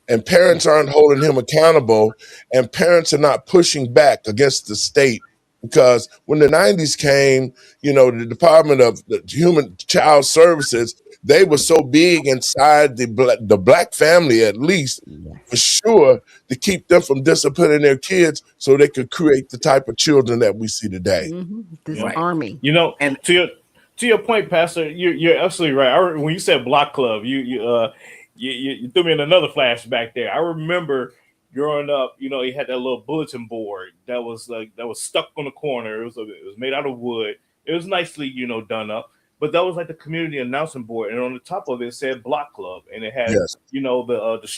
and parents aren't holding him accountable, and parents are not pushing back against the state. Because when the 90s came, the Department of the Human Child Services, they were so big inside the black family, at least, for sure, to keep them from disciplining their kids so they could create the type of children that we see today.
This
Right.
army.
And to your point, Pastor, you're absolutely right. When you said block club, you threw me in another flashback there. I remember growing up, he had that little bulletin board that was stuck on the corner. It was made out of wood. It was nicely, done up. But that was like the community announcement board, and on the top of it said block club, and it had
Yes.
the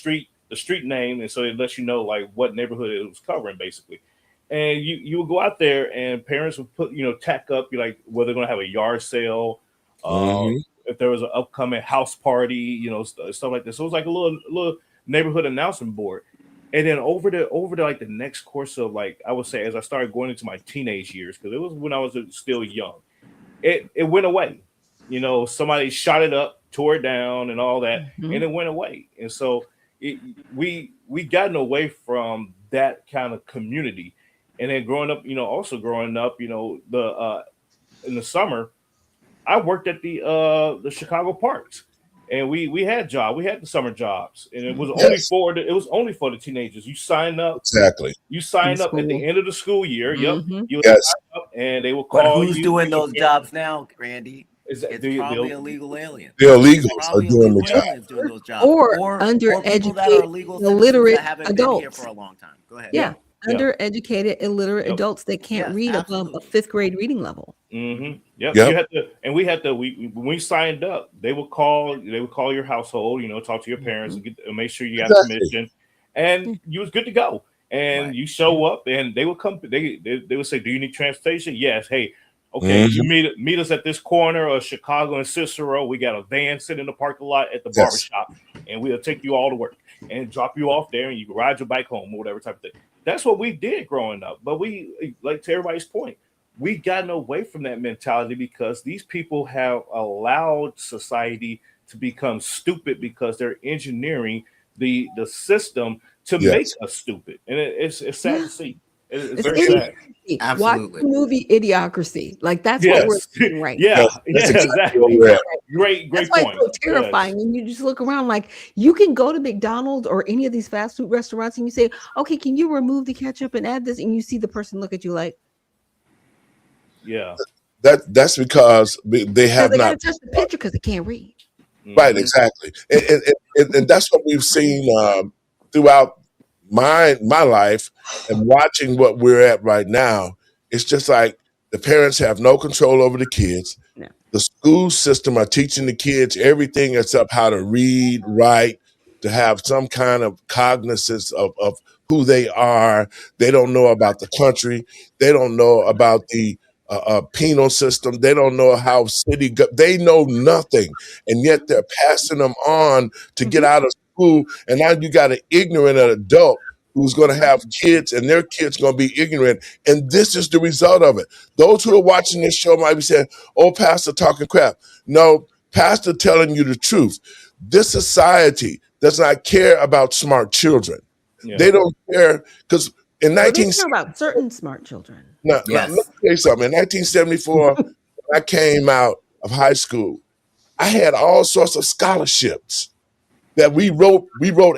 street name, and so it lets you know like what neighborhood it was covering basically. And you would go out there, and parents would put tack up like whether they're going to have a yard sale,
Mhm.
if there was an upcoming house party, stuff like this. So it was like a little neighborhood announcement board. And then over the like the next course of like I would say as I started going into my teenage years, because it was when I was still young, it went away. Somebody shot it up, tore it down, and all that, and it went away. And so we gotten away from that kind of community. And then growing up, the in the summer, I worked at the Chicago parks, and we had the summer jobs, and it was
Yes.
only for the teenagers. You sign up
Exactly.
at the end of the school year. Yep, you
Yes.
sign up, and they will
But
call
who's
you.
doing those jobs now, Randy?
Is that
It's probably illegal aliens.
The illegals
It's
are
probably
doing the
illegal
job.
aliens doing those jobs,
Or
people that are
undereducated,
legal citizens
illiterate
that haven't been here
adults.
for a long time. Go ahead.
Yeah.
Yeah.
Undereducated, illiterate
Yep.
adults that can't
Yes,
read above
absolutely.
a 5th grade reading level.
Yep.
Yep.
You had to, and we had to. When we signed up, they would call your household. Talk to your parents and make sure you got
Exactly.
permission, and you was good to go. And
Right.
you show up, and they would come. They would say, "Do you need transportation?" Yes. Hey, okay. You meet us at this corner of Chicago and Cicero. We got a van sitting in the parking lot at the
Yes.
barbershop, and we'll take you all to work and drop you off there, and you can ride your bike home or whatever type of thing. That's what we did growing up. But we, like to everybody's point, we gotten away from that mentality because these people have allowed society to become stupid because they're engineering the system to make
Yes.
us stupid, and it's sad to see. It's
It's
very sad.
idiocracy. Watch
Absolutely.
the movie Idiocracy. Like that's what we're
Yes,
doing right
yeah,
Yes. That's exactly
exactly.
where we're at.
Great
That's why
point.
it's so terrifying. And you just look around like you can go to McDonald's or any of these fast food restaurants and you say, okay, can you remove the ketchup and add this? And you see the person look at you like,
Yeah.
That's because they have
they got
not.
to touch the picture because they can't read.
Right, exactly, and that's what we've seen throughout my life, and watching what we're at right now. It's just like the parents have no control over the kids.
No.
The school system are teaching the kids everything except how to read, write, to have some kind of cognizance of who they are. They don't know about the country. They don't know about the penal system. They don't know how they know nothing. And yet they're passing them on to get out of school. And now you got an ignorant adult who's going to have kids, and their kids going to be ignorant. And this is the result of it. Those who are watching this show might be saying, "Oh, Pastor talking crap." No, Pastor telling you the truth. This society does not care about smart children.
Yeah.
They don't care because in
Well, they
19
care about certain smart children.
now, let me tell you something. In 1974, when I came out of high school, I had all sorts of scholarships that we wrote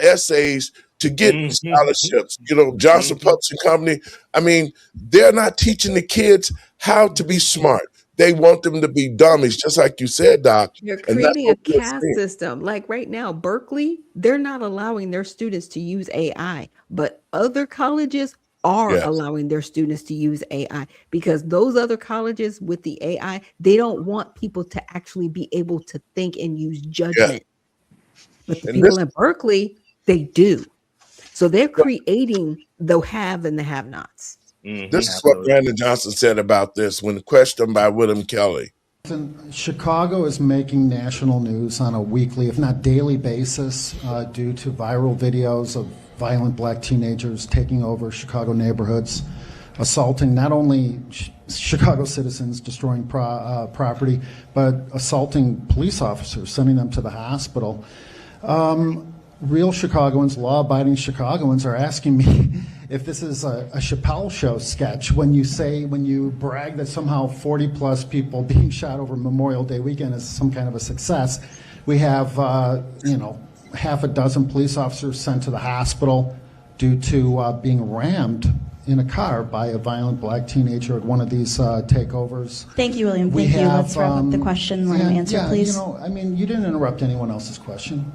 essays to get scholarships. You know, Johnson Publishing Company. I mean, they're not teaching the kids how to be smart. They want them to be dummies, just like you said, Doc.
You're
And that's
creating a
what we're
caste
seeing.
system. Like right now, Berkeley, they're not allowing their students to use AI, but other colleges are
Yes.
allowing their students to use AI because those other colleges with the AI, they don't want people to actually be able to think and use
Yeah.
judgment. But the
And this,
people in Berkeley, they do. So they're creating the have and the have-nots.
this is what Brandon Johnson said about this when questioned by William Kelly.
Chicago is making national news on a weekly, if not daily basis due to viral videos of violent black teenagers taking over Chicago neighborhoods, assaulting not only Chicago citizens, destroying property, but assaulting police officers, sending them to the hospital. Real Chicagoans, law-abiding Chicagoans are asking me if this is a Chappelle Show sketch when you brag that somehow 40 plus people being shot over Memorial Day weekend is some kind of a success. We have, half a dozen police officers sent to the hospital due to being rammed in a car by a violent black teenager at one of these takeovers.
Thank you, William. Thank you. Let's wrap up the question. Let him answer, please.
You didn't interrupt anyone else's question.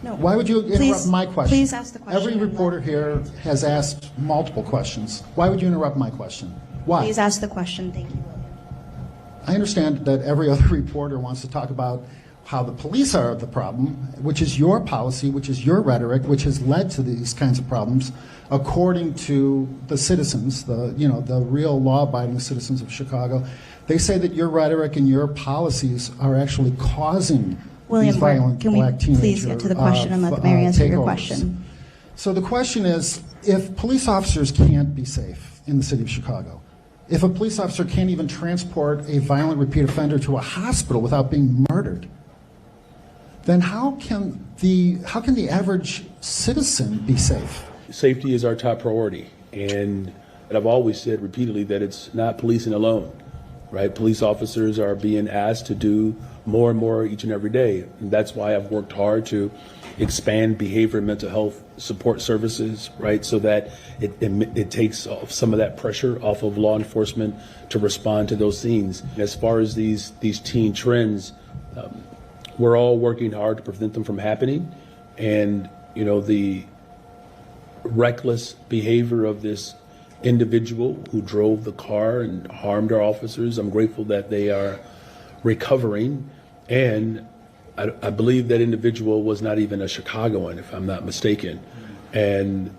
No.
Why would you interrupt my question?
Please ask the question.
Every reporter here has asked multiple questions. Why would you interrupt my question? Why?
Please ask the question. Thank you, William.
I understand that every other reporter wants to talk about how the police are the problem, which is your policy, which is your rhetoric, which has led to these kinds of problems, according to the citizens, the real law-abiding citizens of Chicago. They say that your rhetoric and your policies are actually causing
William,
these violent
can we
black teenager
please get to the question and let the mayor answer your
takeovers.
question?
So the question is, if police officers can't be safe in the city of Chicago, if a police officer can't even transport a violent repeat offender to a hospital without being murdered, then how can the average citizen be safe?
Safety is our top priority, and I've always said repeatedly that it's not policing alone, right? Police officers are being asked to do more and more each and every day, and that's why I've worked hard to expand behavior and mental health support services, right, so that it takes off some of that pressure off of law enforcement to respond to those scenes. As far as these teen trends, we're all working hard to prevent them from happening, and the reckless behavior of this individual who drove the car and harmed our officers, I'm grateful that they are recovering, and I believe that individual was not even a Chicagoan, if I'm not mistaken. And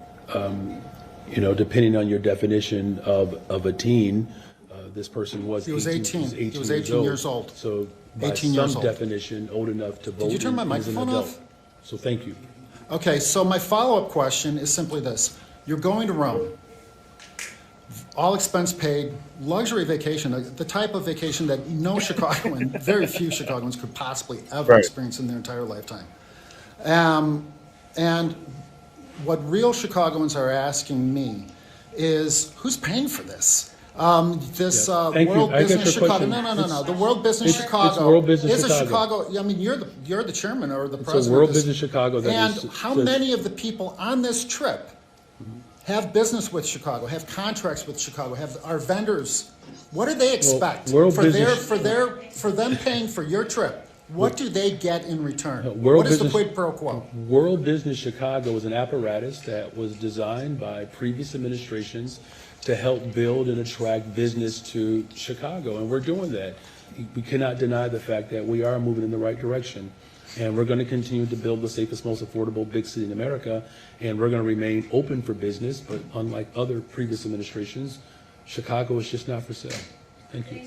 depending on your definition of a teen, this person was
He was 18. He was 18 years old.
So by
18
some
years old.
definition, old enough to vote.
Did you turn my
as an
microphone
adult.
off?
So thank you.
Okay, so my follow-up question is simply this. You're going to Rome, all expense paid, luxury vacation, the type of vacation that no Chicagoan, very few Chicagoans could possibly ever experience in their entire lifetime. And what real Chicagoans are asking me is, who's paying for this? This
Thank you.
World
I get
Business
your
Chicago.
question.
No. The World Business Chicago
it's World Business
is a
Chicago.
Chicago. I mean, you're the chairman or the
It's
president.
a World
of this.
Business Chicago.
And how many of the people on this trip have business with Chicago, have contracts with Chicago, are vendors? What do they expect for them paying for your trip? What do they get in return? What is the quid pro quo?
World Business Chicago is an apparatus that was designed by previous administrations to help build and attract business to Chicago, and we're doing that. we cannot deny the fact that we are moving in the right direction. And we're going to continue to build the safest, most affordable big city in America. And we're going to remain open for business. But unlike other previous administrations, Chicago is just not for sale. Thank you.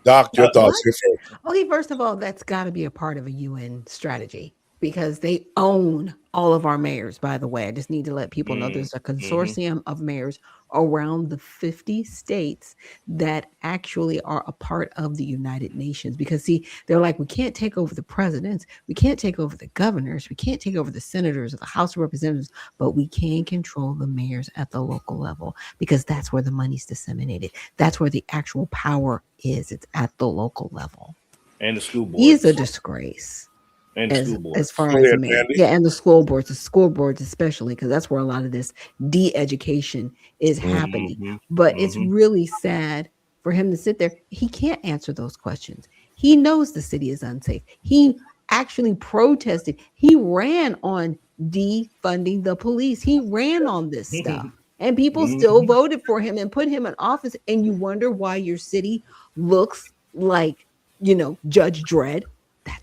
Doc, your thoughts
What?
here first.
Okay, first of all, that's got to be a part of a UN strategy because they own all of our mayors, by the way. I just need to let people know there's a consortium of mayors around the 50 states that actually are a part of the United Nations. Because, see, they're like, we can't take over the presidents, we can't take over the governors, we can't take over the senators or the House of Representatives, but we can control the mayors at the local level because that's where the money's disseminated. That's where the actual power is. It's at the local level.
And the school board.
He's a disgrace.
And the school board.
As far as the mayor. Yeah, and the school boards especially, because that's where a lot of this de-education is happening. But it's really sad for him to sit there. He can't answer those questions. He knows the city is unsafe. He actually protested. He ran on defunding the police. He ran on this stuff. And people still voted for him and put him in office. And you wonder why your city looks like, Judge Dredd.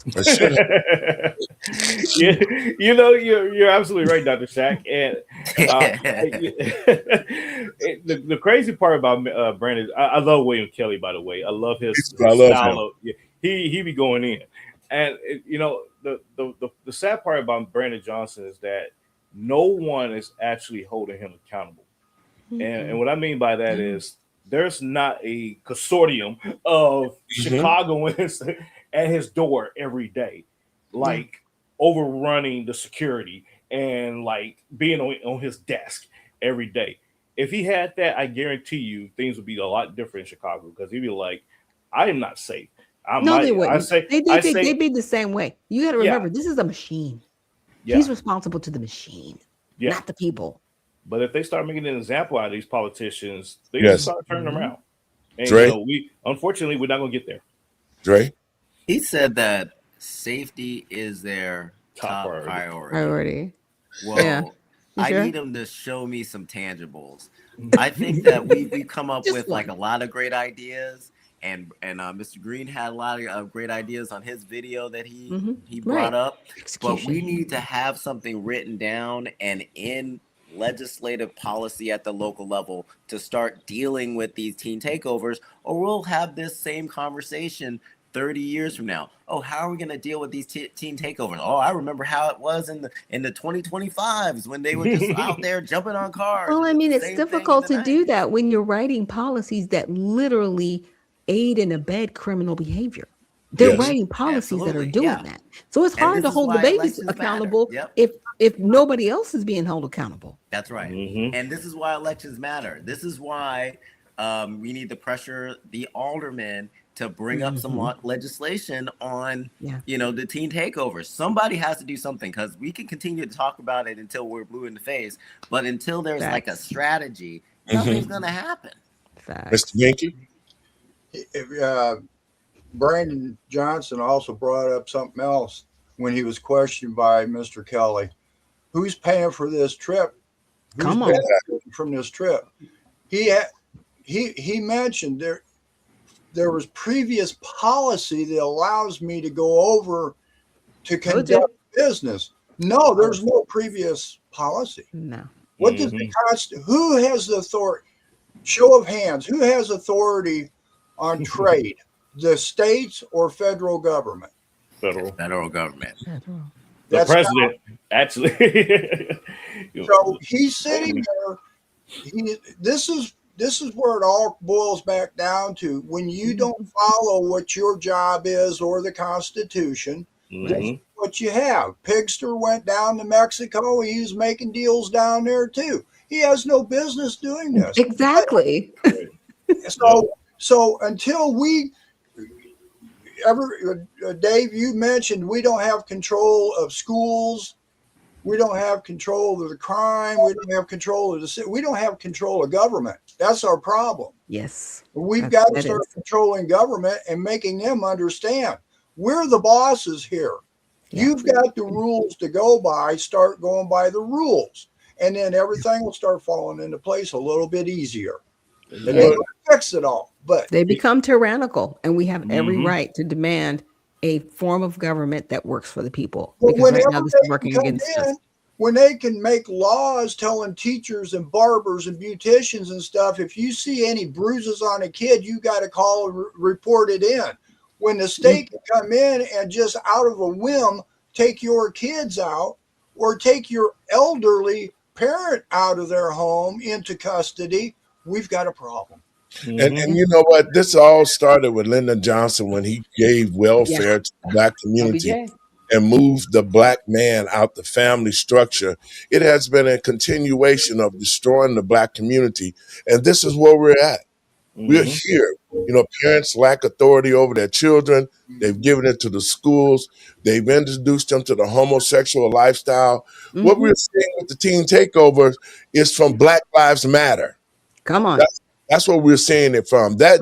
That's
you're absolutely right, Dr. Shack. And the crazy part about Brandon, I love William Kelly, by the way. I love his style. He be going in, and the sad part about Brandon Johnson is that no one is actually holding him accountable. And what I mean by that is there's not a consortium of Chicagoans at his door every day, like overrunning the security and like being on his desk every day. If he had that, I guarantee you things would be a lot different in Chicago because he'd be like, I am not safe.
They wouldn't. They'd be the same way. You got to remember, this is a machine. Yeah. He's responsible to the machine, not the people.
But if they start making an example out of these politicians, they just start turning them around. And unfortunately, we're not going to get there.
Dre?
He said that safety is their top priority. Well, I need him to show me some tangibles. I think that we come up with like a lot of great ideas, and Mr. Green had a lot of great ideas on his video that he brought up. But we need to have something written down and in legislative policy at the local level to start dealing with these teen takeovers, or we'll have this same conversation 30 years from now. Oh, how are we going to deal with these teen takeovers? Oh, I remember how it was in the 2025s when they were just out there jumping on cars.
Well, I mean, it's difficult to do that when you're writing policies that literally aid and abet criminal behavior. They're writing policies that are doing that. So it's hard to hold the babies accountable if nobody else is being held accountable.
That's right. And this is why elections matter. This is why we need to pressure the aldermen to bring up some legislation on, the teen takeovers. Somebody has to do something because we can continue to talk about it until we're blue in the face. But until there's like a strategy, nothing's going to happen.
Mr. Yankee?
Brandon Johnson also brought up something else when he was questioned by Mr. Kelly. Who's paying for this trip? Who's benefiting from this trip? He mentioned there was previous policy that allows me to go over to conduct business. No, there's no previous policy.
No.
What does the who has the authority? Show of hands. Who has authority on trade? The states or federal government?
Federal government.
The president, actually.
So he's sitting there. This is where it all boils back down to. When you don't follow what your job is or the Constitution, that's what you have. Pigster went down to Mexico. He's making deals down there too. He has no business doing this.
Exactly.
So until we Dave, you mentioned we don't have control of schools. We don't have control of the crime. We don't have control of the city. We don't have control of government. That's our problem.
Yes.
We've got to start controlling government and making them understand we're the bosses here. Yeah. You've got the rules to go by. Start going by the rules. And then everything will start falling into place a little bit easier. And they're going to fix it all. But
they become tyrannical, and we have every
Mhm.
right to demand a form of government that works for the people.
But
Because right
whenever
now, this
they
is working
come
against us.
in, when they can make laws telling teachers and barbers and beauticians and stuff, if you see any bruises on a kid, you got to call and report it in. When the state can come in and just out of a whim take your kids out or take your elderly parent out of their home into custody, we've got a problem.
And you know what? This all started with Lyndon Johnson when he gave welfare to the black community
LBJ.
and moved the black man out the family structure. It has been a continuation of destroying the black community. And this is where we're at. We're here. You know, parents lack authority over their children. They've given it to the schools. They've introduced them to the homosexual lifestyle. What we're seeing with the teen takeovers is from Black Lives Matter.
Come on.
That's where we're seeing it from. That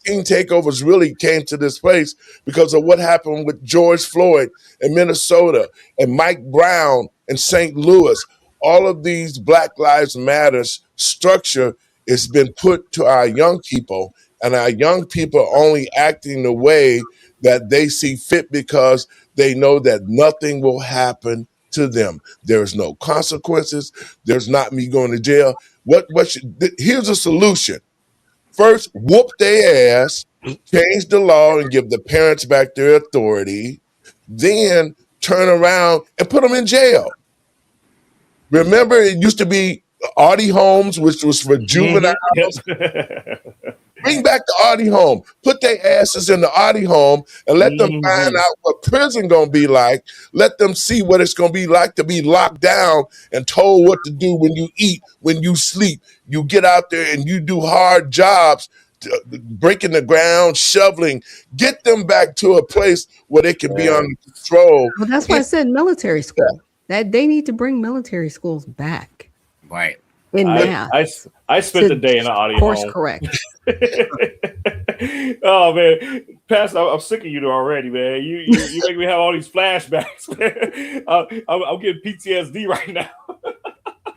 teen takeovers really came to this place because of what happened with George Floyd in Minnesota and Mike Brown in St. Louis. All of these Black Lives Matters structure has been put to our young people, and our young people are only acting the way that they see fit because they know that nothing will happen to them. There's no consequences. There's not me going to jail. Here's a solution. First, whoop their ass, change the law and give the parents back their authority, then turn around and put them in jail. Remember, it used to be Audie Homes, which was for juveniles. Bring back the Audie home. Put their asses in the Audie home and let them find out what prison gonna be like. Let them see what it's gonna be like to be locked down and told what to do when you eat, when you sleep. You get out there and you do hard jobs, breaking the ground, shoveling. Get them back to a place where they can be under control.
Well, that's why I said military school. That they need to bring military schools back.
Right.
In math.
I spent the day in the Audie
course
home.
correct.
Oh man, Pastor, I'm sick of you already, man. You make me have all these flashbacks. I'm getting PTSD right now.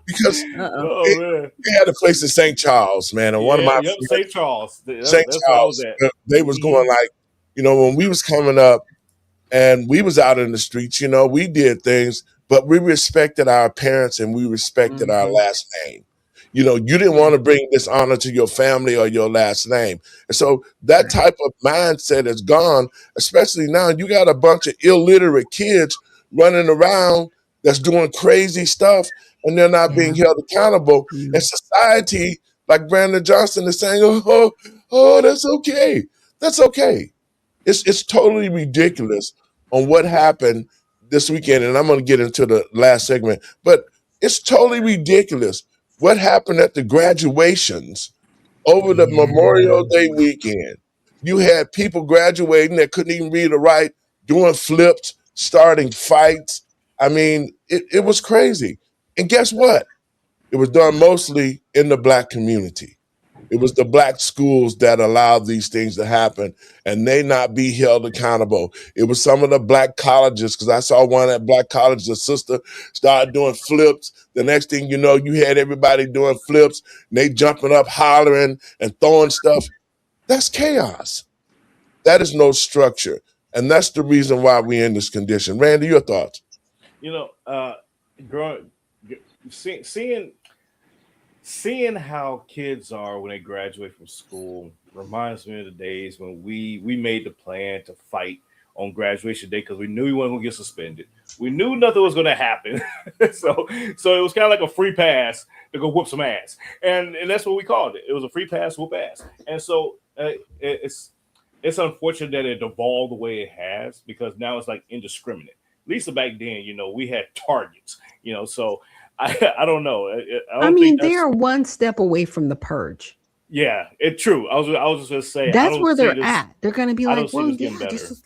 Because
man.
they had a place in St. Charles, man, and one of my
St. Charles,
St. Charles, they was going like, you know, when we was coming up and we was out in the streets, you know, we did things, but we respected our parents and we respected our last name. You know, you didn't want to bring dishonor to your family or your last name. And so that type of mindset is gone, especially now. You got a bunch of illiterate kids running around that's doing crazy stuff and they're not being held accountable. And society, like Brandon Johnson is saying, oh, that's okay. That's okay. It's totally ridiculous on what happened this weekend. And I'm going to get into the last segment, but it's totally ridiculous what happened at the graduations over the Memorial Day weekend. You had people graduating that couldn't even read or write, doing flips, starting fights. I mean, it was crazy. And guess what? It was done mostly in the Black community. It was the Black schools that allowed these things to happen and they not be held accountable. It was some of the Black colleges, because I saw one at Black College, the sister started doing flips. The next thing you know, you had everybody doing flips and they jumping up, hollering and throwing stuff. That's chaos. That is no structure. And that's the reason why we're in this condition. Randy, your thoughts?
You know, seeing how kids are when they graduate from school reminds me of the days when we made the plan to fight on graduation day because we knew we weren't going to get suspended. We knew nothing was going to happen. so it was kind of like a free pass to go whoop some ass. And that's what we called it. It was a free pass, whoop ass. And so it's unfortunate that it evolved the way it has because now it's like indiscriminate. At least back then, you know, we had targets, you know, so I don't know.
I mean, they are one step away from the purge.
Yeah, it's true. I was just going to say
that's where they're at. They're going to be like, well, yeah,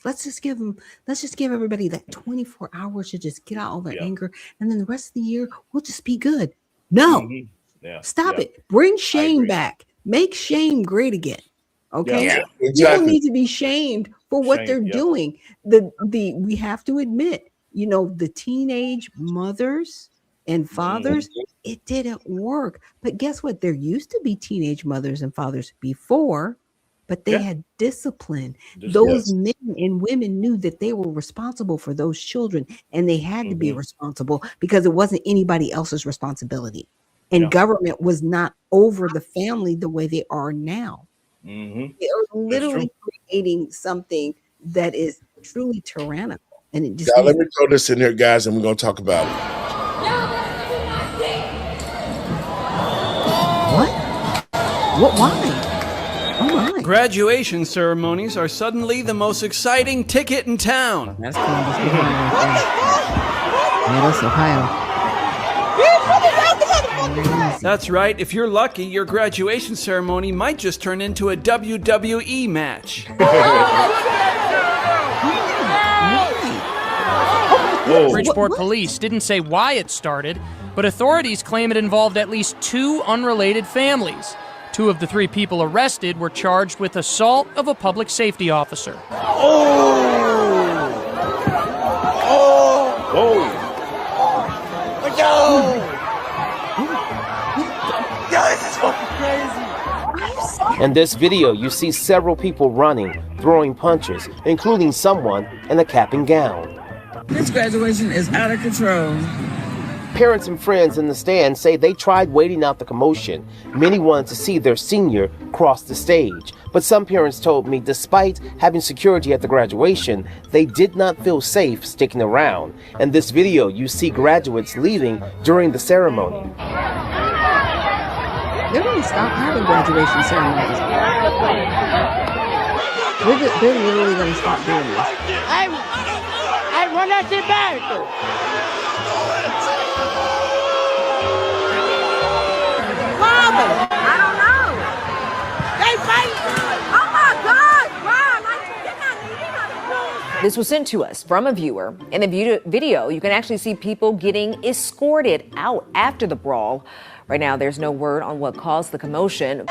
let's just give everybody that 24 hours to just get out all their anger, and then the rest of the year we'll just be good. No, stop it. Bring shame back. Make shame great again. Okay, people need to be shamed for what they're doing. We have to admit, you know, the teenage mothers and fathers, it didn't work. But guess what? There used to be teenage mothers and fathers before, but they had discipline. Those men and women knew that they were responsible for those children, and they had to be responsible because it wasn't anybody else's responsibility. And government was not over the family the way they are now. They are literally creating something that is truly tyrannical. And it just
let me throw this in here, guys, and we're going to talk about it.
What? Why? Oh my.
Graduation ceremonies are suddenly the most exciting ticket in town.
That's Columbus, Ohio. Yeah, that's Ohio.
That's right. If you're lucky, your graduation ceremony might just turn into a WWE match.
Bridgeport police didn't say why it started, but authorities claim it involved at least 2 unrelated families. 2 of the 3 people arrested were charged with assault of a public safety officer.
In this video, you see several people running, throwing punches, including someone in a cap and gown.
This graduation is out of control.
Parents and friends in the stand say they tried waiting out the commotion. Many wanted to see their senior cross the stage. But some parents told me despite having security at the graduation, they did not feel safe sticking around. In this video, you see graduates leaving during the ceremony.
They're going to stop having graduation ceremonies. They're literally going to stop doing this.
I run out the back.
I don't know. They fight. Oh my God, wow, like you're not needing.
This was sent to us from a viewer. In the video, you can actually see people getting escorted out after the brawl. Right now, there's no word on what caused the commotion.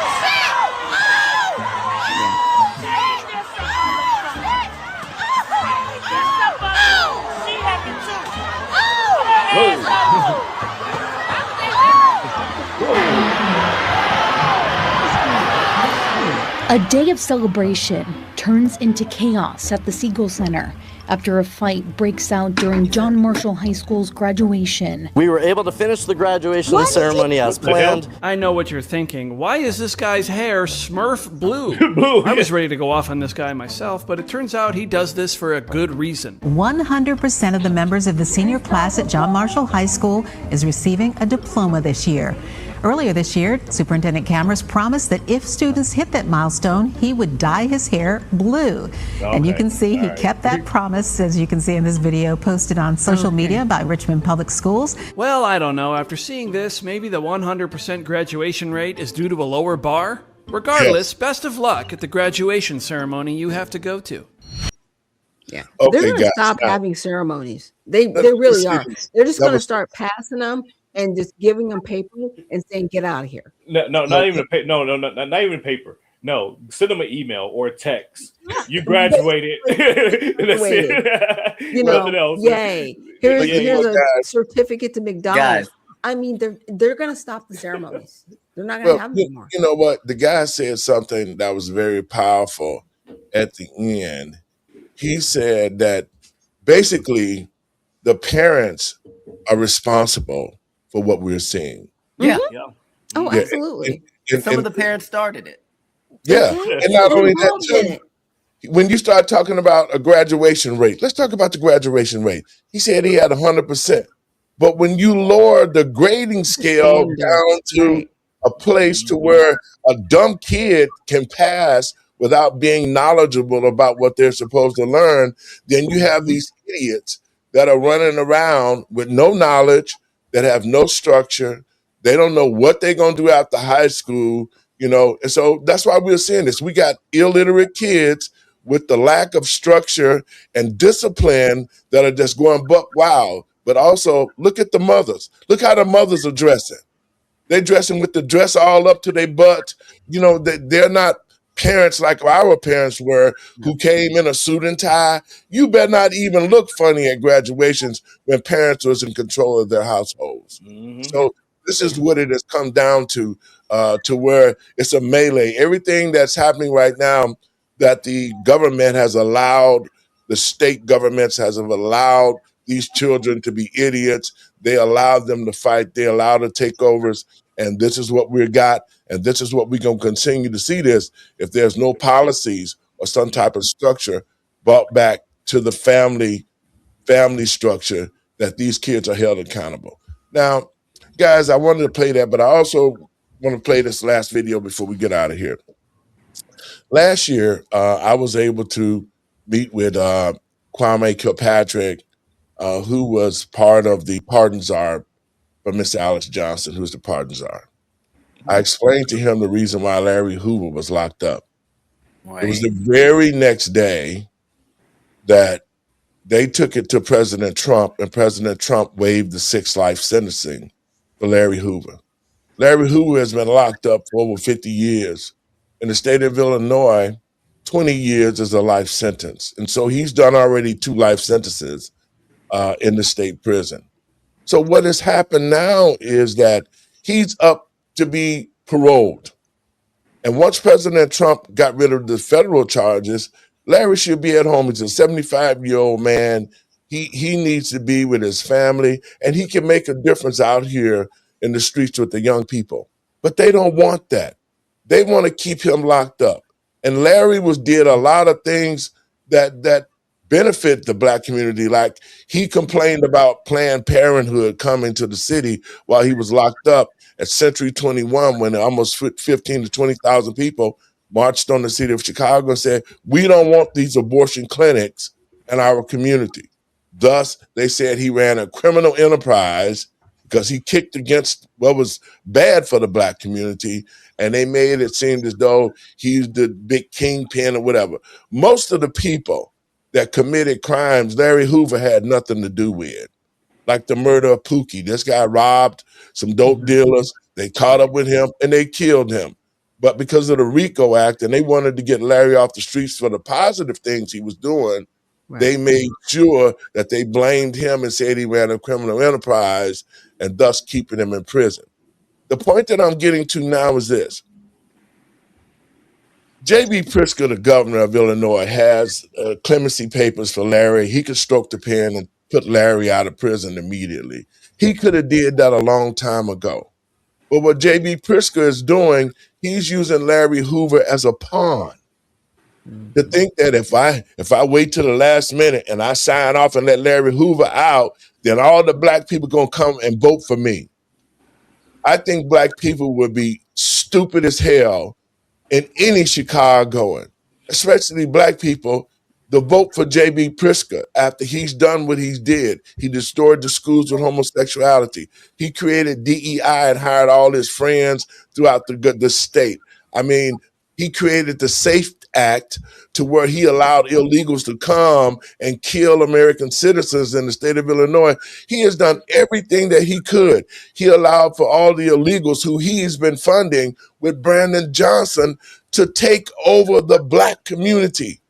A day of celebration turns into chaos at the Siegel Center after a fight breaks out during John Marshall High School's graduation.
We were able to finish the graduation ceremony as planned.
I know what you're thinking. Why is this guy's hair Smurf blue? I was ready to go off on this guy myself, but it turns out he does this for a good reason.
100% of the members of the senior class at John Marshall High School is receiving a diploma this year. Earlier this year, Superintendent Cameras promised that if students hit that milestone, he would dye his hair blue. And you can see he kept that promise, as you can see in this video posted on social media by Richmond Public Schools.
Well, I don't know. After seeing this, maybe the 100% graduation rate is due to a lower bar? Regardless, best of luck at the graduation ceremony you have to go to.
Yeah. They're going to stop having ceremonies. They really are. They're just going to start passing them and just giving them paper and saying, "Get out of here."
No, not even not even paper. No, send them an email or a text. You graduated. That's it.
You know, yay! Here's a certificate to McDonald's. I mean, they're going to stop the ceremonies. They're not going to have them anymore.
You know what? The guy said something that was very powerful at the end. He said that basically the parents are responsible for what we're seeing.
Yeah.
Oh, absolutely.
And some of the parents started it.
Yeah. And not only that, too, when you start talking about a graduation rate, let's talk about the graduation rate. He said he had 100%. But when you lower the grading scale down to a place to where a dumb kid can pass without being knowledgeable about what they're supposed to learn, then you have these idiots that are running around with no knowledge, that have no structure. They don't know what they're going to do after high school, you know. And so that's why we're seeing this. We got illiterate kids with the lack of structure and discipline that are just going buck wild. But also, look at the mothers. Look how the mothers are dressing. They're dressing with the dress all up to their butt. You know, they're not parents like our parents were, who came in a suit and tie. You better not even look funny at graduations when parents was in control of their households. So This is what it has come down to where it's a melee. Everything that's happening right now that the government has allowed, the state governments has allowed these children to be idiots. They allowed them to fight. They allowed the takeovers. And this is what we got. And this is what we're going to continue to see this if there's no policies or some type of structure brought back to the family structure that these kids are held accountable. Now, guys, I wanted to play that, but I also want to play this last video before we get out of here. Last year, I was able to meet with Kwame Kilpatrick, who was part of the pardon czar for Mr. Alex Johnson, who's the pardon czar. I explained to him the reason why Larry Hoover was locked up. It was the very next day that they took it to President Trump, and President Trump waived the 6 life sentencing for Larry Hoover. Larry Hoover has been locked up for over 50 years. In the state of Illinois, 20 years is a life sentence. And so he's done already 2 life sentences in the state prison. So what has happened now is that he's up to be paroled. And once President Trump got rid of the federal charges, Larry should be at home. He's a 75-year-old man. He needs to be with his family, and he can make a difference out here in the streets with the young people. But they don't want that. They want to keep him locked up. And Larry did a lot of things that benefit the Black community. Like he complained about Planned Parenthood coming to the city while he was locked up at Century 21 when almost 15 to 20,000 people marched on the city of Chicago and said, we don't want these abortion clinics in our community. Thus, they said he ran a criminal enterprise because he kicked against what was bad for the Black community, and they made it seem as though he's the big kingpin or whatever. Most of the people that committed crimes, Larry Hoover had nothing to do with, like the murder of Pookie. This guy robbed some dope dealers. They caught up with him, and they killed him. But because of the RICO Act, and they wanted to get Larry off the streets for the positive things he was doing, they made sure that they blamed him and said he ran a criminal enterprise and thus keeping him in prison. The point that I'm getting to now is this. J.B. Pritzker, the governor of Illinois, has clemency papers for Larry. He could stroke the pen and put Larry out of prison immediately. He could have did that a long time ago. But what J.B. Pritzker is doing, he's using Larry Hoover as a pawn. To think that if I wait till the last minute and I sign off and let Larry Hoover out, then all the Black people gonna come and vote for me. I think Black people would be stupid as hell in any Chicagoan, especially Black people, to vote for J.B. Pritzker after he's done what he's did. He destroyed the schools with homosexuality. He created DEI and hired all his friends throughout the state. I mean, he created the SAFE Act to where he allowed illegals to come and kill American citizens in the state of Illinois. He has done everything that he could. He allowed for all the illegals who he's been funding with Brandon Johnson to take over the Black community.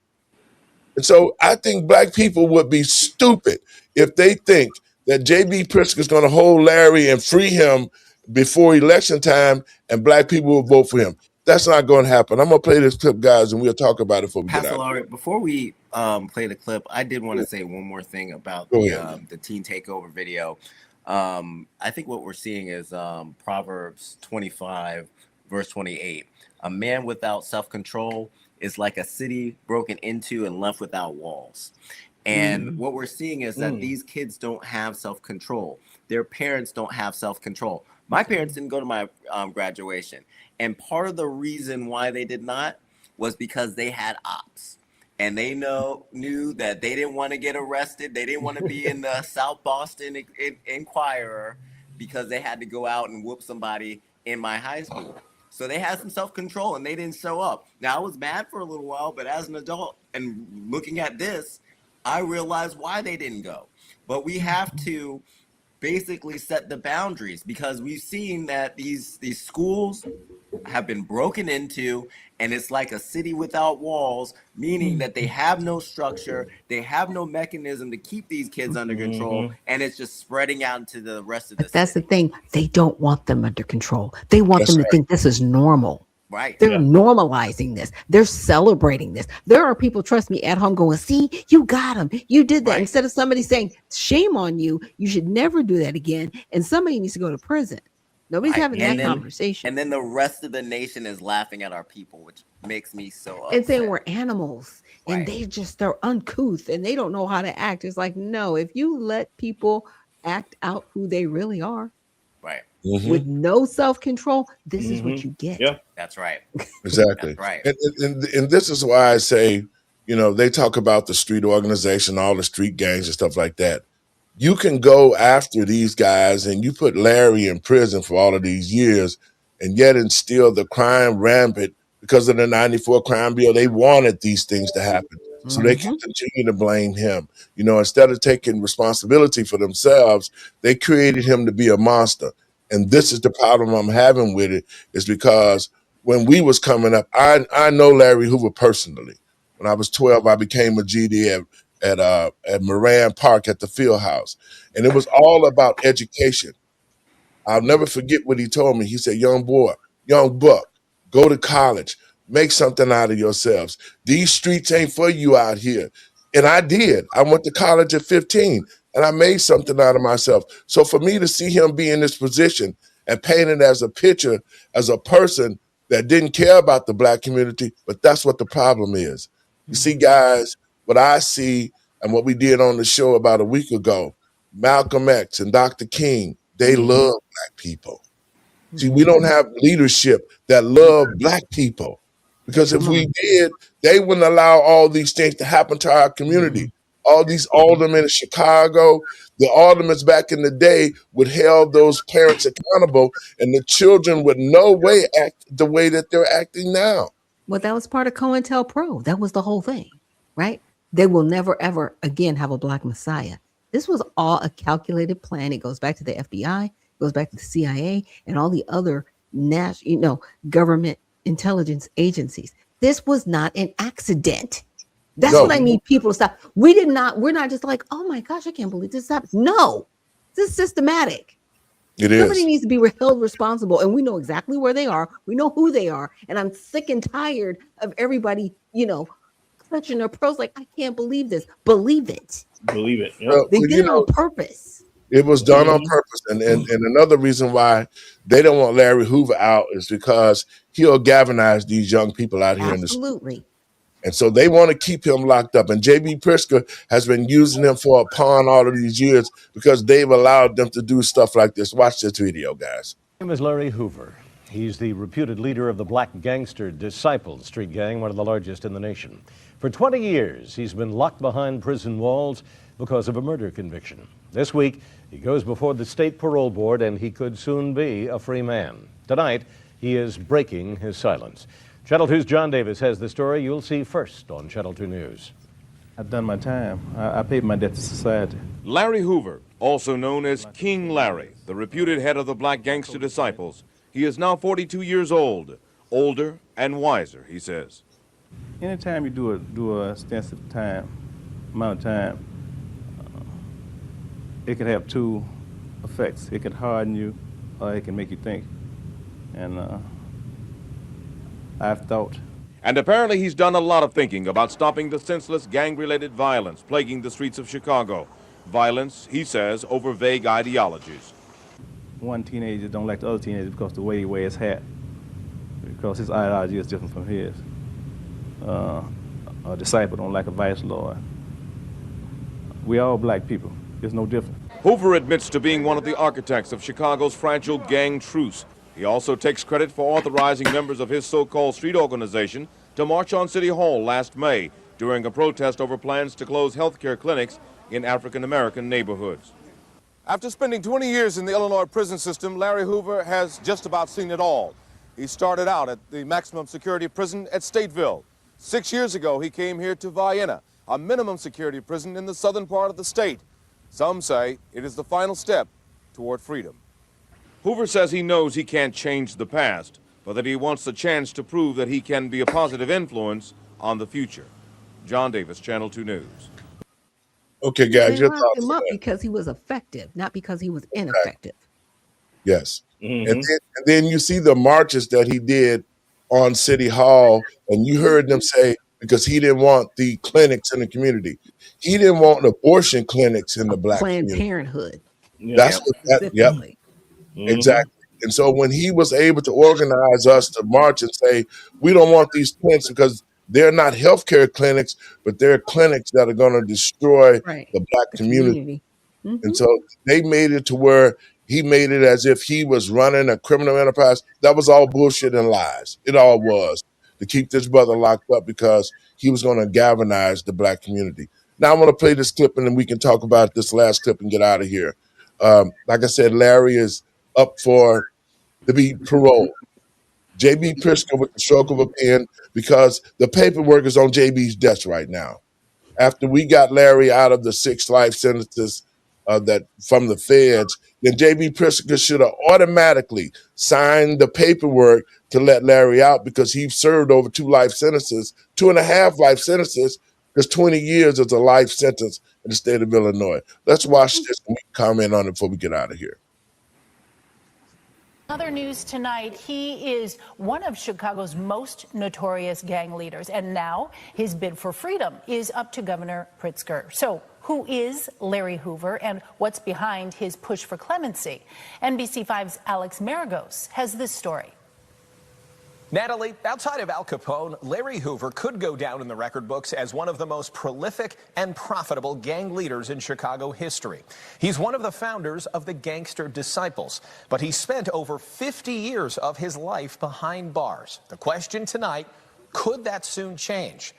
And so I think Black people would be stupid if they think that J.B. Pritzker is going to hold Larry and free him before election time and Black people will vote for him. That's not going to happen. I'm going to play this clip, guys, and we'll talk about it before we get out.
Laurie, before we play the clip, I did want to say one more thing about the teen takeover video. I think what we're seeing is Proverbs 25, verse 28. A man without self-control is like a city broken into and left without walls. And what we're seeing is that these kids don't have self-control. Their parents don't have self-control. My parents didn't go to my graduation. And part of the reason why they did not was because they had ops. And they knew that they didn't want to get arrested. They didn't want to be in the South Boston Inquirer because they had to go out and whoop somebody in my high school. So they had some self-control and they didn't show up. Now, I was mad for a little while, but as an adult and looking at this, I realized why they didn't go. But we have to basically set the boundaries because we've seen that these schools have been broken into, and it's like a city without walls, meaning that they have no structure, they have no mechanism to keep these kids under control, and it's just spreading out into the rest of the
But that's
city.
the thing. They don't want them under control. They want
That's
them to
right.
think this is normal.
Right.
They're normalizing this. They're celebrating this. There are people, trust me, at home going, see, you got him. You did that.
Right.
Instead of somebody saying, shame on you. You should never do that again. And somebody needs to go to prison. Nobody's having that conversation.
And then the rest of the nation is laughing at our people, which makes me so upset.
And saying we're animals. And they're uncouth and they don't know how to act. It's like, no, if you let people act out who they really are,
right,
with no self-control, this is what you get.
Yeah,
that's right.
Exactly.
That's right.
And this is why I say, you know, they talk about the street organization, all the street gangs and stuff like that. You can go after these guys and you put Larry in prison for all of these years, and yet and still the crime rampant because of the 94 crime bill. They wanted these things to happen. So they can continue to blame him. You know, instead of taking responsibility for themselves, they created him to be a monster. And this is the problem I'm having with it, is because when we was coming up, I know Larry Hoover personally. When I was 12, I became a GD at Moran Park at the field house. And it was all about education. I'll never forget what he told me. He said, young buck, go to college, make something out of yourselves. These streets ain't for you out here. And I did. I went to college at 15 and I made something out of myself. So for me to see him be in this position and painted as a picture, as a person that didn't care about the black community, but that's what the problem is. You see, guys, what I see and what we did on the show about a week ago, Malcolm X and Dr. King, they love black people. See, we don't have leadership that love black people, because if we did, they wouldn't allow all these things to happen to our community. All these aldermen in Chicago, the aldermen back in the day would held those parents accountable, and the children would no way act the way that they're acting now.
Well, that was part of COINTELPRO. That was the whole thing, right? They will never, ever again have a black messiah. This was all a calculated plan. It goes back to the FBI, goes back to the CIA, and all the other government intelligence agencies. This was not an accident. That's what I need people to stop. We're not just like, oh my gosh, I can't believe this happened. No, this is systematic. Somebody needs to be held responsible, and we know exactly where they are. We know who they are, and I'm sick and tired of everybody, clutching their pearls like, I can't believe this. Believe it.
Believe it. Yep.
Well,
They did it on purpose.
It was done on purpose. And another reason why they don't want Larry Hoover out is because he'll galvanize these young people out here in the street.
Absolutely.
And so they want to keep him locked up. And J.B. Pritzker has been using him for a pawn all of these years because they've allowed them to do stuff like this. Watch this video, guys.
His name is Larry Hoover. He's the reputed leader of the black gangster Disciples street gang, one of the largest in the nation. For 20 years, he's been locked behind prison walls because of a murder conviction. This week, he goes before the state parole board, and he could soon be a free man. Tonight, he is breaking his silence. Channel 2's John Davis has the story you'll see first on Channel 2 News.
I've done my time. I paid my debt to society.
Larry Hoover, also known as King Larry, the reputed head of the black gangster Disciples. He is now 42 years old, older and wiser, he says.
Anytime you do a extensive amount of time, it can have two effects. It can harden you, or it can make you think. And I've thought.
And apparently he's done a lot of thinking about stopping the senseless gang-related violence plaguing the streets of Chicago. Violence, he says, over vague ideologies.
One teenager don't like the other teenager because the way he wears his hat, because his ideology is different from his. A disciple don't like a vice lord. We all black people. It's no different.
Hoover admits to being one of the architects of Chicago's fragile gang truce. He also takes credit for authorizing members of his so-called street organization to march on City Hall last May during a protest over plans to close healthcare clinics in African-American neighborhoods. After spending 20 years in the Illinois prison system, Larry Hoover has just about seen it all. He started out at the maximum security prison at Stateville. 6 years ago, he came here to Vienna, a minimum security prison in the southern part of the state. Some say it is the final step toward freedom. Hoover says he knows he can't change the past, but that he wants the chance to prove that he can be a positive influence on the future. John Davis, Channel 2 News.
Okay,
Yeah,
guys,
they
your
locked
thoughts
him
on
up
that.
because he was effective, not because he was
Exactly.
ineffective.
Yes.
Mm-hmm.
And then you see the marches that he did on City Hall, and you heard them say, because he didn't want the clinics in the community. He didn't want abortion clinics in the Black
Planned
community.
Parenthood.
That's what yep.
Specifically.
Exactly. And so when he was able to organize us to march and say, we don't want these clinics because they're not healthcare clinics, but they're clinics that are going to destroy
Right.
the Black
The
community.
community. Mm-hmm.
And so they made it to where he made it as if he was running a criminal enterprise. That was all bullshit and lies. It all was to keep this brother locked up because he was going to galvanize the Black community. Now I want to play this clip and then we can talk about this last clip and get out of here. Like I said, Larry is up for to be paroled. JB Pritzker with the stroke of a pen because the paperwork is on JB's desk right now. After we got Larry out of the 6 life sentences that from the feds, then JB Pritzker should have automatically signed the paperwork to let Larry out because he served over 2 life sentences, 2.5 life sentences, because 20 years is a life sentence in the state of Illinois. Let's watch this and we can comment on it before we get out of here.
Other news tonight, he is one of Chicago's most notorious gang leaders, and now his bid for freedom is up to Governor Pritzker. So who is Larry Hoover and what's behind his push for clemency? NBC5's Alex Maragos has this story.
Natalie, outside of Al Capone, Larry Hoover could go down in the record books as one of the most prolific and profitable gang leaders in Chicago history. He's one of the founders of the Gangster Disciples, but he spent over 50 years of his life behind bars. The question tonight, could that soon change?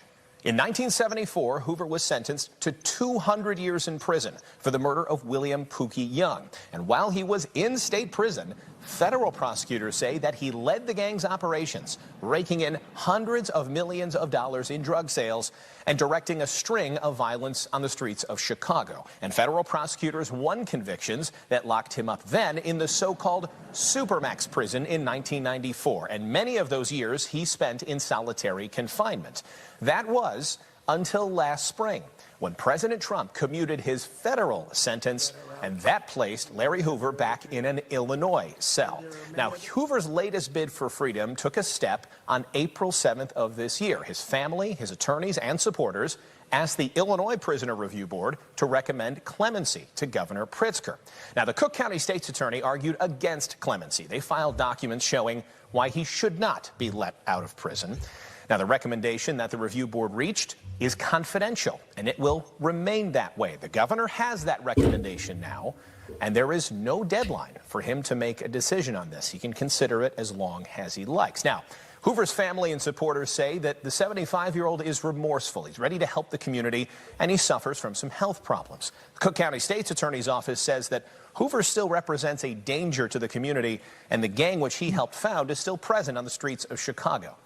In 1974, Hoover was sentenced to 200 years in prison for the murder of William Pookie Young. And while he was in state prison, federal prosecutors say that he led the gang's operations, raking in hundreds of millions of dollars in drug sales and directing a string of violence on the streets of Chicago. And federal prosecutors won convictions that locked him up then in the so-called Supermax prison in 1994. And many of those years he spent in solitary confinement. That was until last spring, when President Trump commuted his federal sentence, and that placed Larry Hoover back in an Illinois cell. Now, Hoover's latest bid for freedom took a step on April 7th of this year. His family, his attorneys, and supporters asked the Illinois Prisoner Review Board to recommend clemency to Governor Pritzker. Now, the Cook County State's attorney argued against clemency. They filed documents showing why he should not be let out of prison. Now, the recommendation that the review board reached is confidential, and it will remain that way. The governor has that recommendation now, and there is no deadline for him to make a decision on this. He can consider it as long as he likes. Now, Hoover's family and supporters say that the 75-year-old is remorseful. He's ready to help the community, and he suffers from some health problems. The Cook County State's Attorney's Office says that Hoover still represents a danger to the community, and the gang which he helped found is still present on the streets of Chicago.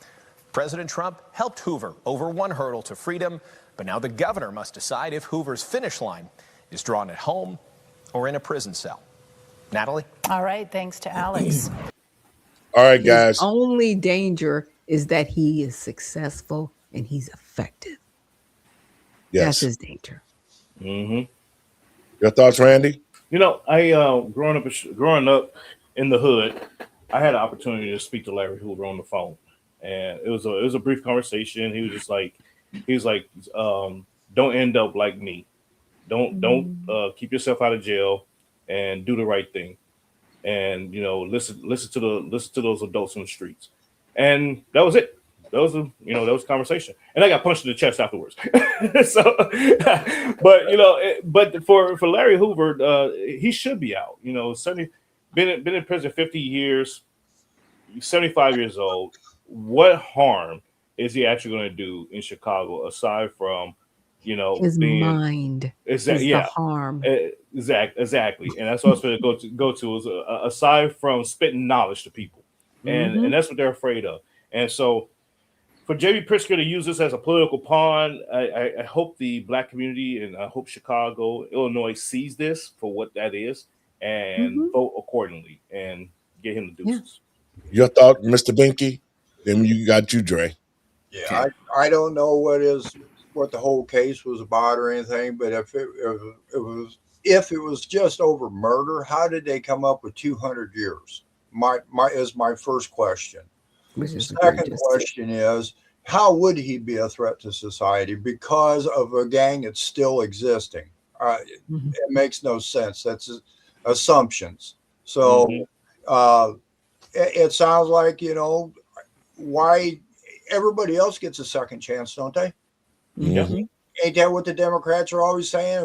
President Trump helped Hoover over one hurdle to freedom, but now the governor must decide if Hoover's finish line is drawn at home or in a prison cell. Natalie?
All right, thanks to Alex.
All right, guys.
His only danger is that he is successful and he's effective.
Yes.
That's his danger.
Mm-hmm.
Your thoughts, Randy?
You know, I growing up in the hood, I had an opportunity to speak to Larry Hoover on the phone. And it was a brief conversation. He was just like, don't end up like me. Don't keep yourself out of jail and do the right thing. And listen to those adults in the streets. And that was it. That was a conversation. And I got punched in the chest afterwards. But for Larry Hoover, he should be out. Certainly been in prison 50 years, 75 years old. What harm is he actually going to do in Chicago aside from,
his mind?
Exactly.
The harm.
Exactly. And that's what I was going to go to is aside from spitting knowledge to people, and that's what they're afraid of. And so, for JB Pritzker to use this as a political pawn, I hope the Black community and I hope Chicago, Illinois sees this for what that is and vote accordingly and get him the deuces.
Your thought, Mr. Binky? Then you got you, Dre.
Yeah, I don't know what the whole case was about or anything, but if it was just over murder, how did they come up with 200 years? My is my first question.
Which is
Second
egregious.
question is, how would he be a threat to society because of a gang that's still existing? It makes no sense. That's assumptions. So it sounds like, why everybody else gets a second chance, don't they?
Mm-hmm.
Ain't that what the Democrats are always saying?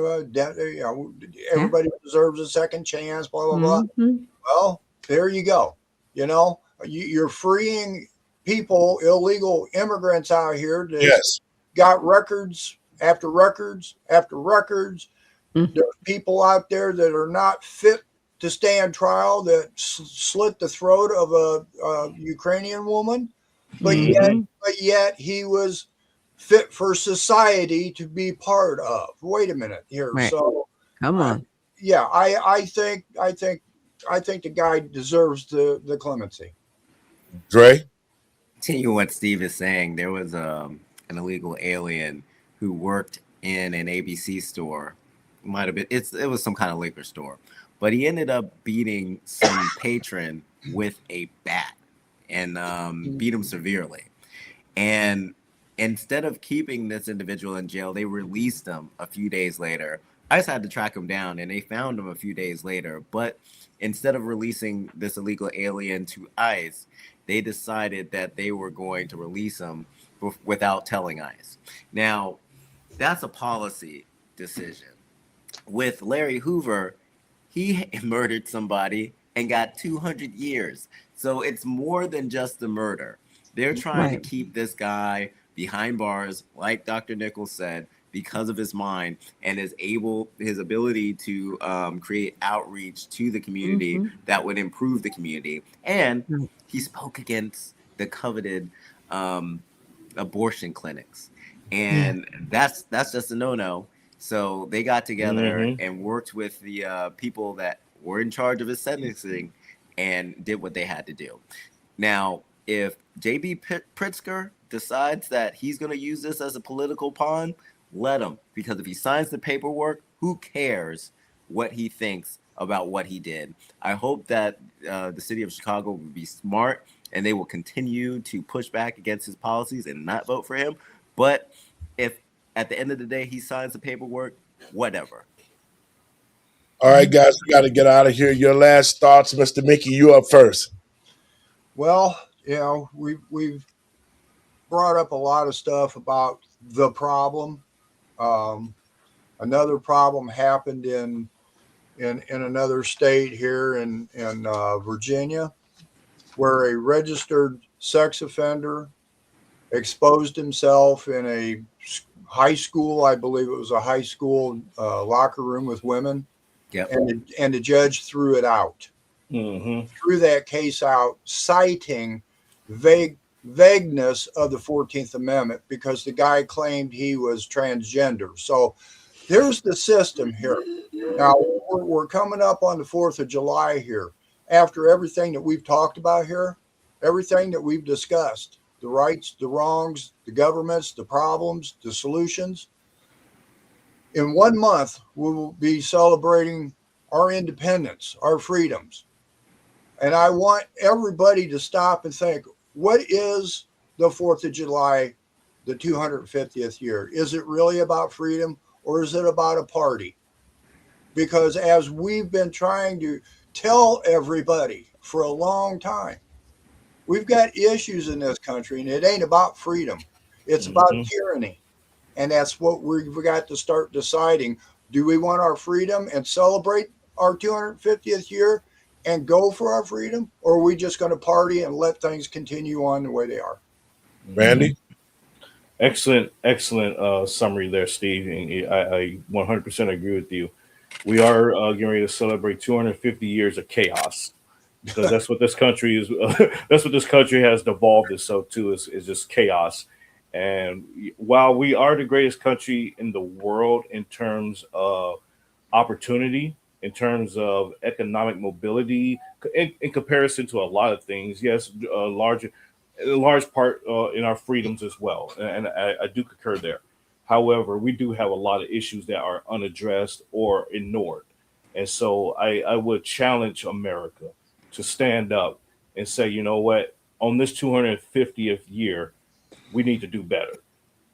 Everybody deserves a second chance, blah, blah, blah.
Mhm.
Well, there you go. You're freeing people, illegal immigrants out here that
Yes.
got records after records after records.
Mm.
There's people out there that are not fit to stand trial that slit the throat of a Ukrainian woman, but yet he was fit for society to be part of. Wait a minute here.
Right.
So
Come on.
yeah, I think the guy deserves the clemency.
Dre?
Continue what Steve is saying. There was an illegal alien who worked in an ABC store. Might have been it was some kind of liquor store, but he ended up beating some patron with a bat and beat him severely. And instead of keeping this individual in jail, they released him a few days later. I just had to track him down, and they found him a few days later. But instead of releasing this illegal alien to ICE, they decided that they were going to release him without telling ICE. Now, that's a policy decision. With Larry Hoover, he murdered somebody and got 200 years. So it's more than just the murder. They're trying to keep this guy behind bars, like Dr. Nichols said, because of his mind and his ability to create outreach to the community that would improve the community. And he spoke against the coveted abortion clinics, and that's just a no-no. So they got together and worked with the people that were in charge of his sentencing and did what they had to do. Now, if J.B. Pritzker decides that he's going to use this as a political pawn, let him, because if he signs the paperwork, who cares what he thinks about what he did? I hope that the city of Chicago will be smart and they will continue to push back against his policies and not vote for him. But if at the end of the day he signs the paperwork, whatever.
All right, guys, we got to get out of here. Your last thoughts, Mr. Mickey. You up first.
Well, we've brought up a lot of stuff about the problem. Another problem happened in another state here in Virginia, where a registered sex offender exposed himself in a high school. I believe it was a high school locker room with women.
Yep.
And the judge threw it out. Threw that case out, citing vagueness of the 14th Amendment because the guy claimed he was transgender. So there's the system here. Now, we're coming up on the 4th of July here. After everything that we've talked about here, everything that we've discussed, the rights, the wrongs, the governments, the problems, the solutions, in 1 month, we will be celebrating our independence, our freedoms. And I want everybody to stop and think, what is the 4th of July, the 250th year? Is it really about freedom, or is it about a party? Because as we've been trying to tell everybody for a long time, we've got issues in this country, and it ain't about freedom. It's about tyranny. And that's what we've got to start deciding. Do we want our freedom and celebrate our 250th year and go for our freedom? Or are we just going to party and let things continue on the way they are?
Randy?
Excellent summary there, Steve. And I 100% agree with you. We are getting ready to celebrate 250 years of chaos, because that's what this country is. That's what this country has devolved itself to, is just chaos. And while we are the greatest country in the world in terms of opportunity, in terms of economic mobility in comparison to a lot of things. Yes, a large part in our freedoms as well, and I do concur there. However, we do have a lot of issues that are unaddressed or ignored, and so I would challenge America to stand up and say, you know what, on this 250th year, we need to do better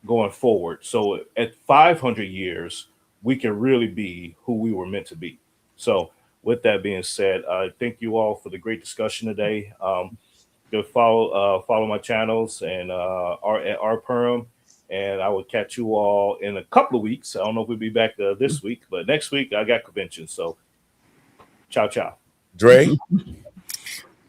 going forward. So at 500 years, we can really be who we were meant to be. So with that being said, I thank you all for the great discussion today. Go follow my channels and our at our perm, and I will catch you all in a couple of weeks. I don't know if we'll be back this week, but next week I got convention. So ciao ciao.
Dre?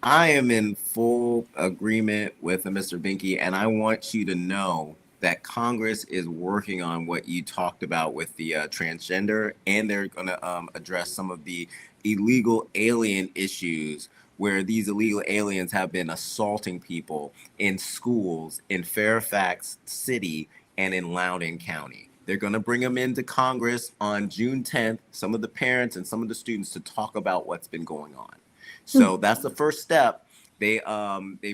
I am in full agreement with Mr. Binky, and I want you to know that Congress is working on what you talked about with the transgender, and they're going to address some of the illegal alien issues where these illegal aliens have been assaulting people in schools in Fairfax City and in Loudoun County. They're going to bring them into Congress on June 10th, some of the parents and some of the students, to talk about what's been going on. So that's the first step. They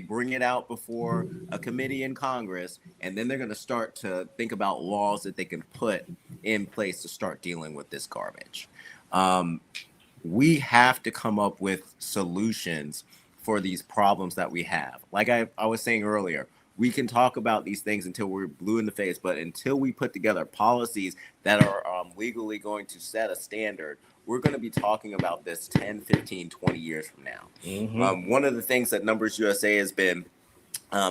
bring it out before a committee in Congress, and then they're going to start to think about laws that they can put in place to start dealing with this garbage. We have to come up with solutions for these problems that we have. Like I was saying earlier, we can talk about these things until we're blue in the face, but until we put together policies that are legally going to set a standard, we're going to be talking about this 10, 15, 20 years from now. One of the things that Numbers USA has been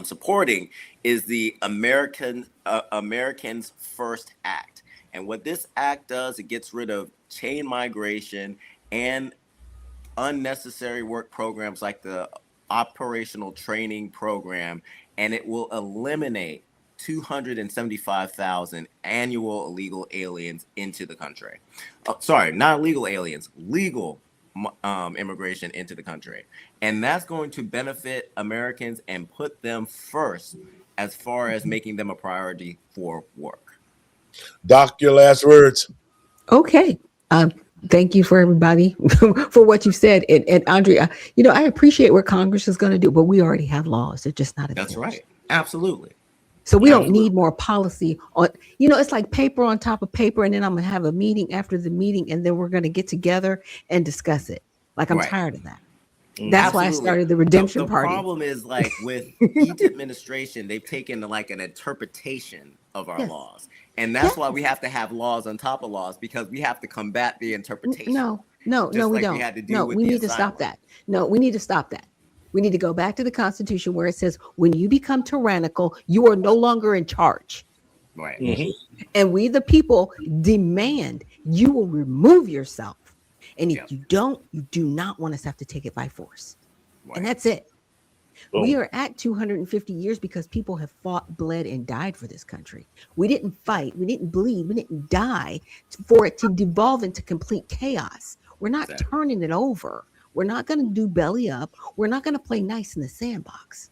supporting is the Americans First Act. And what this act does, it gets rid of chain migration and unnecessary work programs like the operational training program, and it will eliminate 275,000 annual illegal aliens into the country. Sorry, not illegal aliens, legal immigration into the country. And that's going to benefit Americans and put them first as far as making them a priority for work.
Doc, your last words.
Okay. Thank you for everybody for what you said. And Andrea, I appreciate what Congress is going to do, but we already have laws. They're just not enforced.
That's right. Absolutely.
So we don't need more policy on, it's like paper on top of paper. And then I'm going to have a meeting after the meeting, and then we're going to get together and discuss it. Like, I'm tired of that. That's why I started the redemption party.
The problem is, like, with each administration, they've taken like an interpretation of our laws. And that's why we have to have laws on top of laws, because we have to combat the interpretation.
No, we don't. We need to stop that. No, we need to stop that. We need to go back to the Constitution where it says, when you become tyrannical, you are no longer in charge.
Right.
And we, the people, demand you will remove yourself. And if you don't, you do not want us to have to take it by force. Right. And that's it. We are at 250 years because people have fought, bled, and died for this country. We didn't fight. We didn't bleed. We didn't die for it to devolve into complete chaos. We're not turning it over. We're not going to do belly up. We're not going to play nice in the sandbox.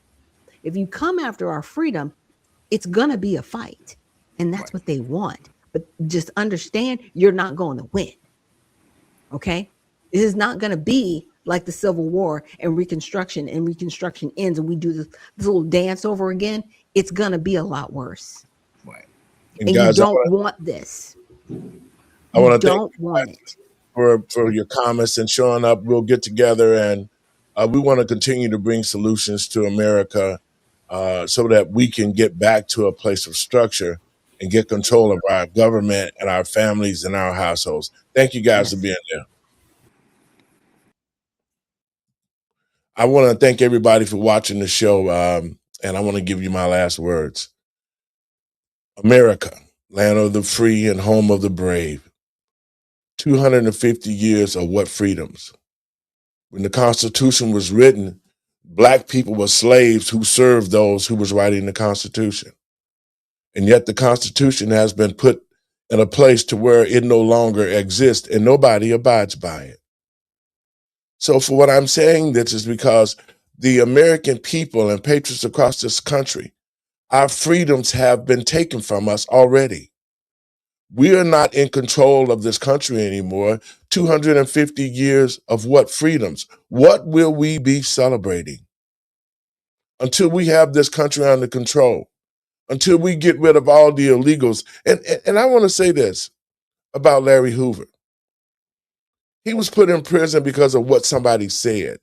If you come after our freedom, it's going to be a fight. And that's what they want. But just understand, you're not going to win. Okay? This is not going to be like the Civil War and Reconstruction ends and we do this little dance over again. It's going to be a lot worse.
Right.
And guys, you don't want this.
I want to
don't want it.
For your comments and showing up. We'll get together, and we want to continue to bring solutions to America so that we can get back to a place of structure and get control of our government and our families and our households. Thank you guys for being there. I want to thank everybody for watching the show, and I want to give you my last words. America, land of the free and home of the brave. 250 years of what freedoms? When the Constitution was written, Black people were slaves who served those who was writing the Constitution. And yet the Constitution has been put in a place to where it no longer exists and nobody abides by it. So for what I'm saying this is because the American people and patriots across this country, our freedoms have been taken from us already. We are not in control of this country anymore 250 years of what freedoms? What will we be celebrating until we have this country under control? Until we get rid of all the illegals. And I want to say this about Larry Hoover. He was put in prison because of what somebody said.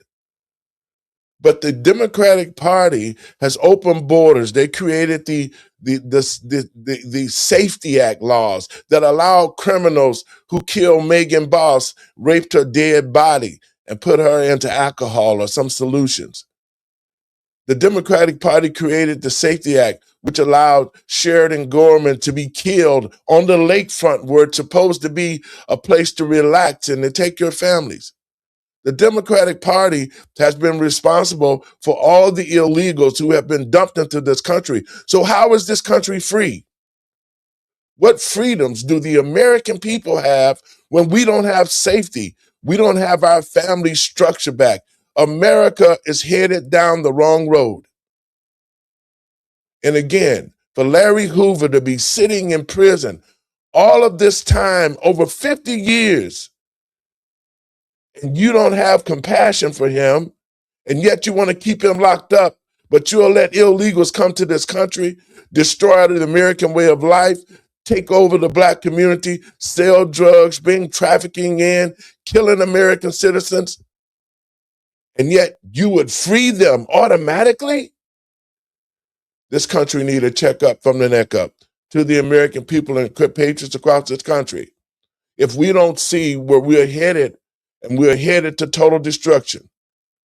But the Democratic Party has opened borders. They created the Safety Act laws that allow criminals who killed Megan Boss, raped her dead body, and put her into alcohol or some solutions. The Democratic Party created the Safety Act, which allowed Sheridan Gorman to be killed on the lakefront where it's supposed to be a place to relax and to take your families. The Democratic Party has been responsible for all the illegals who have been dumped into this country. So how is this country free? What freedoms do the American people have when we don't have safety? We don't have our family structure back. America is headed down the wrong road. And again, for Larry Hoover to be sitting in prison all of this time, over 50 years, and you don't have compassion for him, and yet you want to keep him locked up, but you'll let illegals come to this country, destroy the American way of life, take over the Black community, sell drugs, bring trafficking in, killing American citizens, and yet you would free them automatically? This country needs a checkup from the neck up to the American people and patriots across this country. If we don't see where we're headed, and we're headed to total destruction,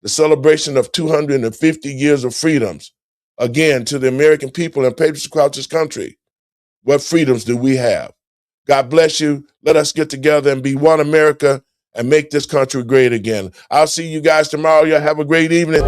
the celebration of 250 years of freedoms, again, to the American people and patriots across this country, what freedoms do we have? God bless you. Let us get together and be one America and make this country great again. I'll see you guys tomorrow. Y'all have a great evening.